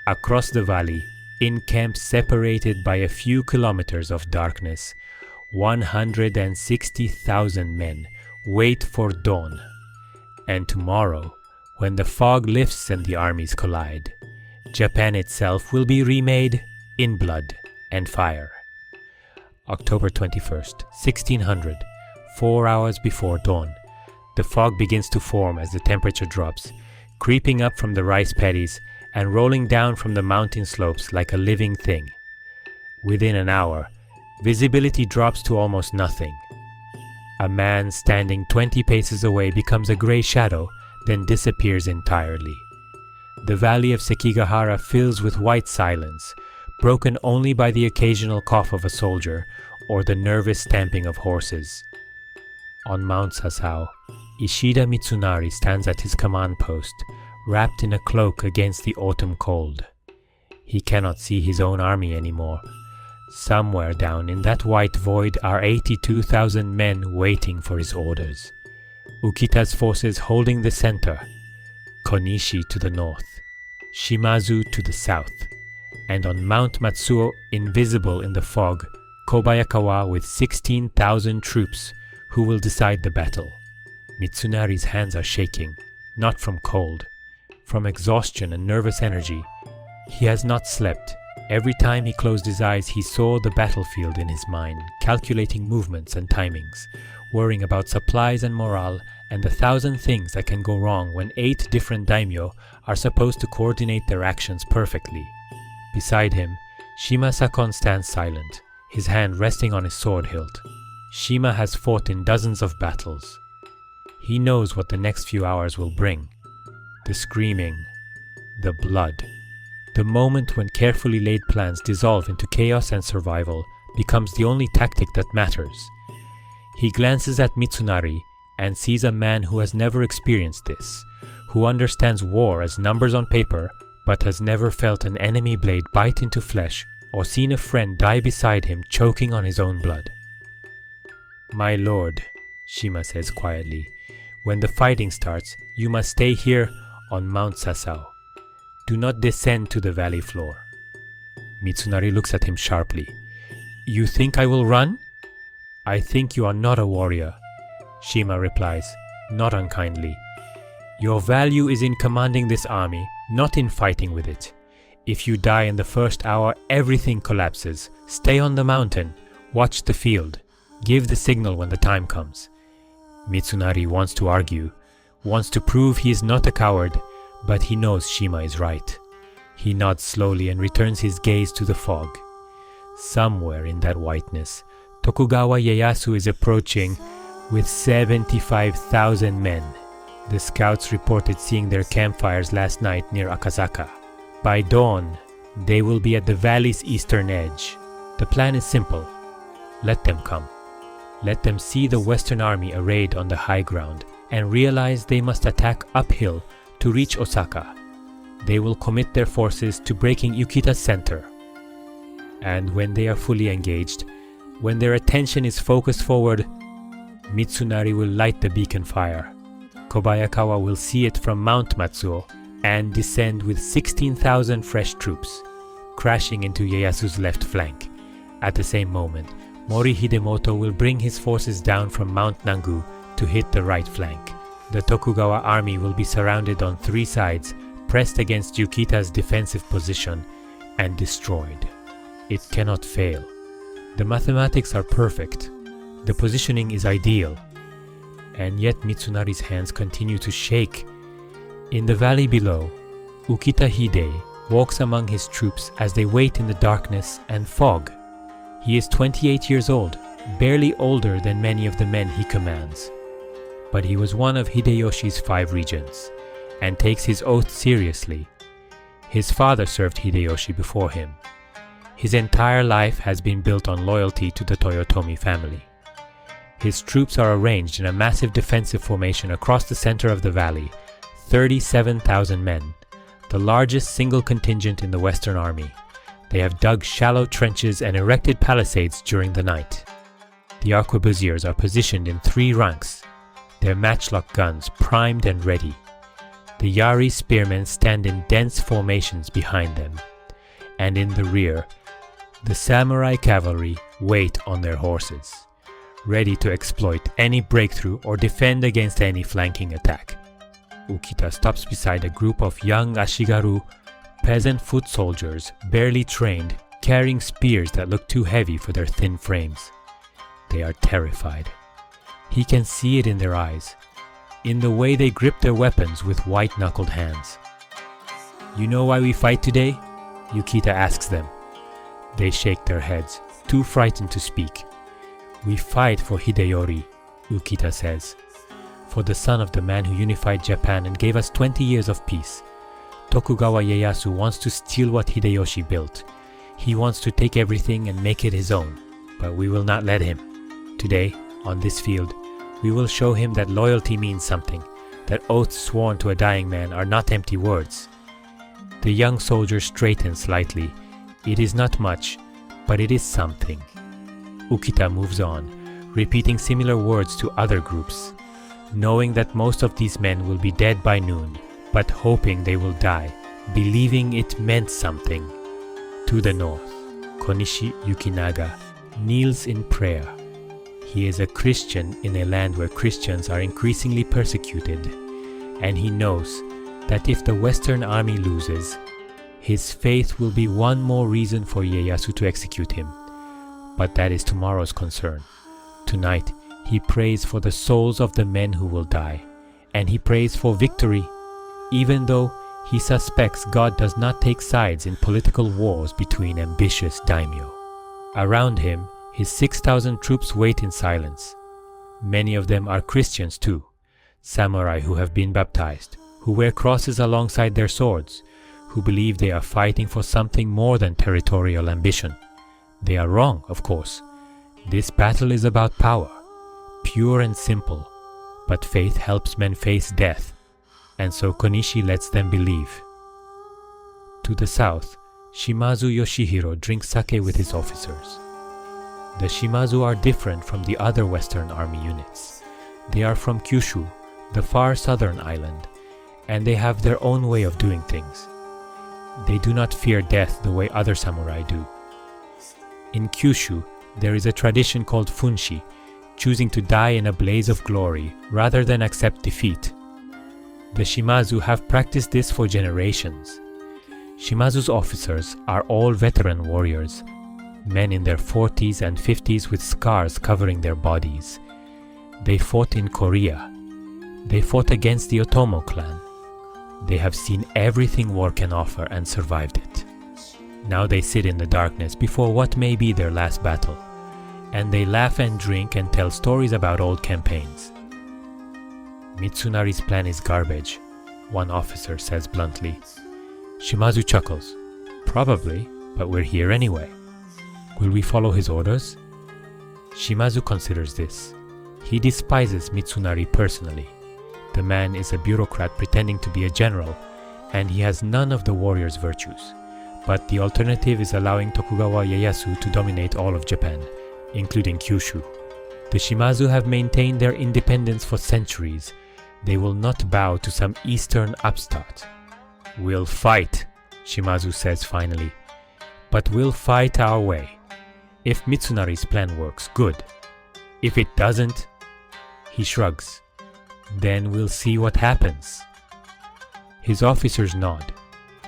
Speaker 1: Across the valley, in camps separated by a few kilometers of darkness, 160,000 men wait for dawn. And tomorrow, when the fog lifts and the armies collide, Japan itself will be remade in blood and fire. October 21st, 1600, 4 hours before dawn. The fog begins to form as the temperature drops, creeping up from the rice paddies and rolling down from the mountain slopes like a living thing. Within an hour, visibility drops to almost nothing. A man standing 20 paces away becomes a gray shadow, then disappears entirely. The valley of Sekigahara fills with white silence, broken only by the occasional cough of a soldier or the nervous stamping of horses. On Mount Sasao, Ishida Mitsunari stands at his command post, wrapped in a cloak against the autumn cold. He cannot see his own army anymore. Somewhere down in that white void are 82,000 men waiting for his orders. Ukita's forces holding the center, Konishi to the north, Shimazu to the south, and on Mount Matsuo, invisible in the fog, Kobayakawa with 16,000 troops who will decide the battle. Mitsunari's hands are shaking, not from cold, from exhaustion and nervous energy. He has not slept. Every time he closed his eyes, he saw the battlefield in his mind, calculating movements and timings, worrying about supplies and morale, and 1,000 things that can go wrong when 8 different daimyo are supposed to coordinate their actions perfectly. Beside him, Shima Sakon stands silent, his hand resting on his sword hilt. Shima has fought in dozens of battles. He knows what the next few hours will bring. The screaming, the blood. The moment when carefully laid plans dissolve into chaos and survival becomes the only tactic that matters. He glances at Mitsunari and sees a man who has never experienced this, who understands war as numbers on paper, but has never felt an enemy blade bite into flesh or seen a friend die beside him choking on his own blood. "My lord," Shima says quietly, "when the fighting starts, you must stay here on Mount Sasao. Do not descend to the valley floor." Mitsunari looks at him sharply. "You think I will run?" "I think you are not a warrior," Shima replies, not unkindly. "Your value is in commanding this army, not in fighting with it. If you die in the first hour, everything collapses. Stay on the mountain. Watch the field. Give the signal when the time comes." Mitsunari wants to argue, wants to prove he is not a coward, but he knows Shima is right. He nods slowly and returns his gaze to the fog. Somewhere in that whiteness, Tokugawa Ieyasu is approaching with 75,000 men. The scouts reported seeing their campfires last night near Akasaka. By dawn, they will be at the valley's eastern edge. The plan is simple. Let them come. Let them see the Western army arrayed on the high ground and realize they must attack uphill to reach Osaka. They will commit their forces to breaking Yukita's center. And when they are fully engaged, when their attention is focused forward, Mitsunari will light the beacon fire. Kobayakawa will see it from Mount Matsuo and descend with 16,000 fresh troops, crashing into Ieyasu's left flank. At the same moment, Mori Hidemoto will bring his forces down from Mount Nangu to hit the right flank. The Tokugawa army will be surrounded on 3 sides, pressed against Yukita's defensive position, and destroyed. It cannot fail. The mathematics are perfect. The positioning is ideal. And yet Mitsunari's hands continue to shake. In the valley below, Ukita Hide walks among his troops as they wait in the darkness and fog. He is 28 years old, barely older than many of the men he commands. But he was one of Hideyoshi's 5 regents, and takes his oath seriously. His father served Hideyoshi before him. His entire life has been built on loyalty to the Toyotomi family. His troops are arranged in a massive defensive formation across the center of the valley, 37,000 men, the largest single contingent in the Western Army. They have dug shallow trenches and erected palisades during the night. The arquebusiers are positioned in 3 ranks, their matchlock guns primed and ready. The Yari spearmen stand in dense formations behind them, and in the rear, the samurai cavalry wait on their horses, ready to exploit any breakthrough or defend against any flanking attack. Ukita stops beside a group of young Ashigaru, peasant foot soldiers, barely trained, carrying spears that look too heavy for their thin frames. They are terrified. He can see it in their eyes, in the way they grip their weapons with white-knuckled hands. "You know why we fight today?" Yukita asks them. They shake their heads, too frightened to speak. "We fight for Hideyori," Ukita says, "for the son of the man who unified Japan and gave us 20 years of peace. Tokugawa Ieyasu wants to steal what Hideyoshi built. He wants to take everything and make it his own, but we will not let him. Today, on this field, we will show him that loyalty means something, that oaths sworn to a dying man are not empty words." The young soldier straightens slightly. It is not much, but it is something. Ukita moves on, repeating similar words to other groups, knowing that most of these men will be dead by noon, but hoping they will die, believing it meant something. To the north, Konishi Yukinaga, kneels in prayer. He is a Christian in a land where Christians are increasingly persecuted, and he knows that if the Western army loses, his faith will be one more reason for Ieyasu to execute him. But that is tomorrow's concern. Tonight, he prays for the souls of the men who will die, and he prays for victory, even though he suspects God does not take sides in political wars between ambitious daimyo. Around him, his 6,000 troops wait in silence. Many of them are Christians too, samurai who have been baptized, who wear crosses alongside their swords, who believe they are fighting for something more than territorial ambition. They are wrong, of course. This battle is about power, pure and simple, but faith helps men face death, and so Konishi lets them believe. To the south, Shimazu Yoshihiro drinks sake with his officers. The Shimazu are different from the other Western army units. They are from Kyushu, the far southern island, and they have their own way of doing things. They do not fear death the way other samurai do. In Kyushu, there is a tradition called funshi, choosing to die in a blaze of glory rather than accept defeat. The Shimazu have practiced this for generations. Shimazu's officers are all veteran warriors, men in their 40s and 50s with scars covering their bodies. They fought in Korea. They fought against the Otomo clan. They have seen everything war can offer and survived it. Now they sit in the darkness before what may be their last battle, and they laugh and drink and tell stories about old campaigns. Mitsunari's plan is garbage, one officer says bluntly. Shimazu chuckles. Probably, but we're here anyway. Will we follow his orders? Shimazu considers this. He despises Mitsunari personally. The man is a bureaucrat pretending to be a general, and he has none of the warrior's virtues. But the alternative is allowing Tokugawa Ieyasu to dominate all of Japan, including Kyushu. The Shimazu have maintained their independence for centuries. They will not bow to some eastern upstart. We'll fight, Shimazu says finally. But we'll fight our way. If Mitsunari's plan works, good. If it doesn't, he shrugs. Then we'll see what happens. His officers nod.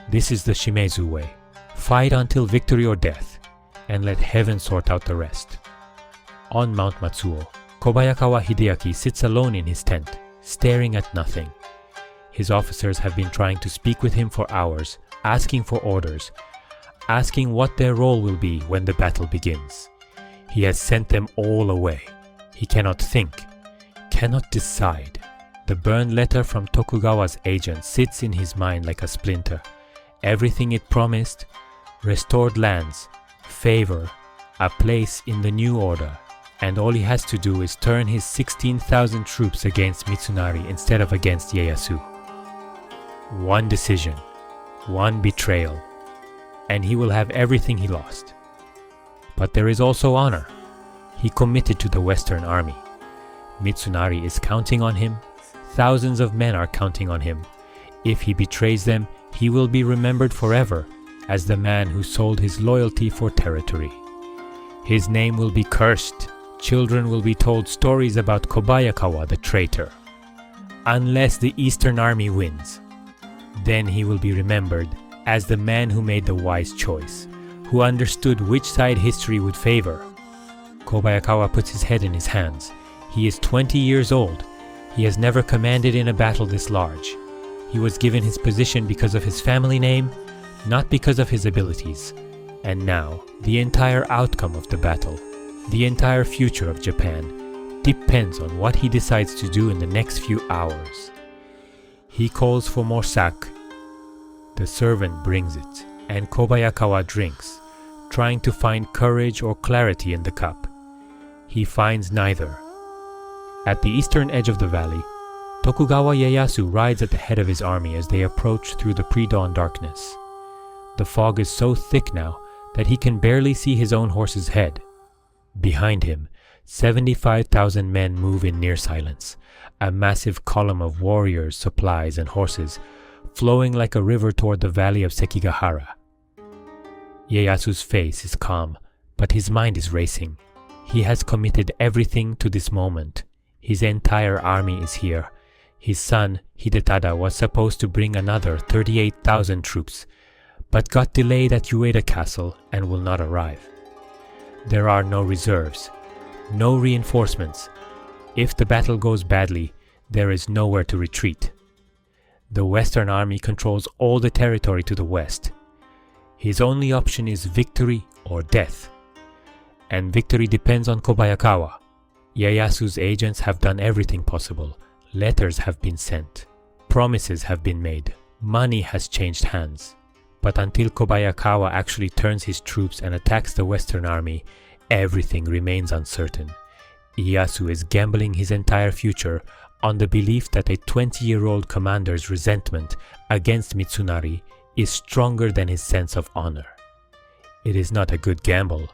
Speaker 1: This is the Shimezu way. Fight until victory or death, and let heaven sort out the rest. On Mount Matsuo, Kobayakawa Hideaki sits alone in his tent, staring at nothing. His officers have been trying to speak with him for hours, asking for orders, asking what their role will be when the battle begins. He has sent them all away. He cannot think, cannot decide. The burned letter from Tokugawa's agent sits in his mind like a splinter. Everything it promised: restored lands, favor, a place in the new order, and all he has to do is turn his 16,000 troops against Mitsunari instead of against Ieyasu. One decision, one betrayal, and he will have everything he lost. But there is also honor. He committed to the Western army. Mitsunari is counting on him. Thousands of men are counting on him. If he betrays them, he will be remembered forever as the man who sold his loyalty for territory. His name will be cursed. Children will be told stories about Kobayakawa the traitor. Unless the Eastern army wins, then he will be remembered as the man who made the wise choice, who understood which side history would favor. Kobayakawa puts his head in his hands. He is 20 years old. He has never commanded in a battle this large. He was given his position because of his family name, not because of his abilities. And now, the entire outcome of the battle, the entire future of Japan, depends on what he decides to do in the next few hours. He calls for more sake. The servant brings it, and Kobayakawa drinks, trying to find courage or clarity in the cup. He finds neither. At the eastern edge of the valley, Tokugawa Ieyasu rides at the head of his army as they approach through the pre-dawn darkness. The fog is so thick now that he can barely see his own horse's head. Behind him, 75,000 men move in near silence, a massive column of warriors, supplies, and horses, flowing like a river toward the valley of Sekigahara. Ieyasu's face is calm, but his mind is racing. He has committed everything to this moment. His entire army is here. His son, Hidetada, was supposed to bring another 38,000 troops, but got delayed at Ueda Castle and will not arrive. There are no reserves, no reinforcements. If the battle goes badly, there is nowhere to retreat. The Western Army controls all the territory to the west. His only option is victory or death. And victory depends on Kobayakawa. Ieyasu's agents have done everything possible. Letters have been sent. Promises have been made. Money has changed hands. But until Kobayakawa actually turns his troops and attacks the Western Army, everything remains uncertain. Ieyasu is gambling his entire future on the belief that a 20-year-old commander's resentment against Mitsunari is stronger than his sense of honor. It is not a good gamble,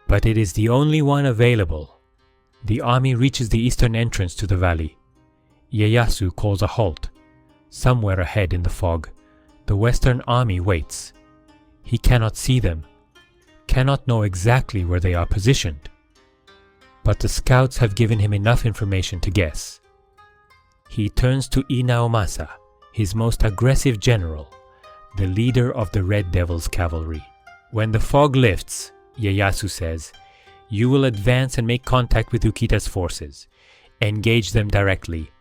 Speaker 1: but it is the only one available. The army reaches the eastern entrance to the valley. Ieyasu calls a halt. Somewhere ahead in the fog, the Western army waits. He cannot see them, cannot know exactly where they are positioned. But the scouts have given him enough information to guess. He turns to Inaomasa, his most aggressive general, the leader of the Red Devil's cavalry. When the fog lifts, Ieyasu says, you will advance and make contact with Ukita's forces. Engage them directly.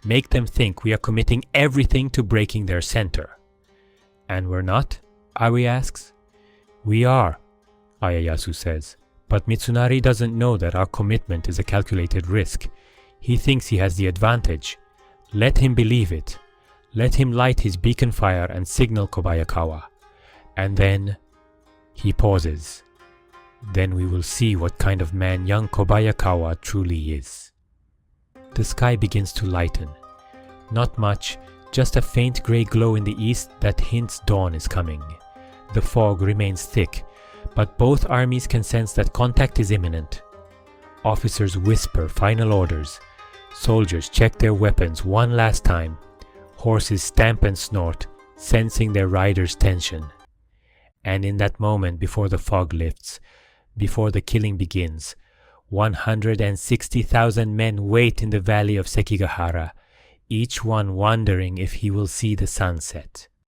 Speaker 1: Make them think we are committing everything to breaking their center. And we're not? Aoi asks. We are, Ieyasu says. But Mitsunari doesn't know that our commitment is a calculated risk. He thinks he has the advantage. Let him believe it. Let him light his beacon fire and signal Kobayakawa. And then he pauses. Then we will see what kind of man young Kobayakawa truly is. The sky begins to lighten. Not much, just a faint grey glow in the east that hints dawn is coming. The fog remains thick, but both armies can sense that contact is imminent. Officers whisper final orders. Soldiers check their weapons one last time. Horses stamp and snort, sensing their riders' tension. And in that moment before the fog lifts, before the killing begins, 160,000 men wait in the valley of Sekigahara, each one wondering if he will see the sunset.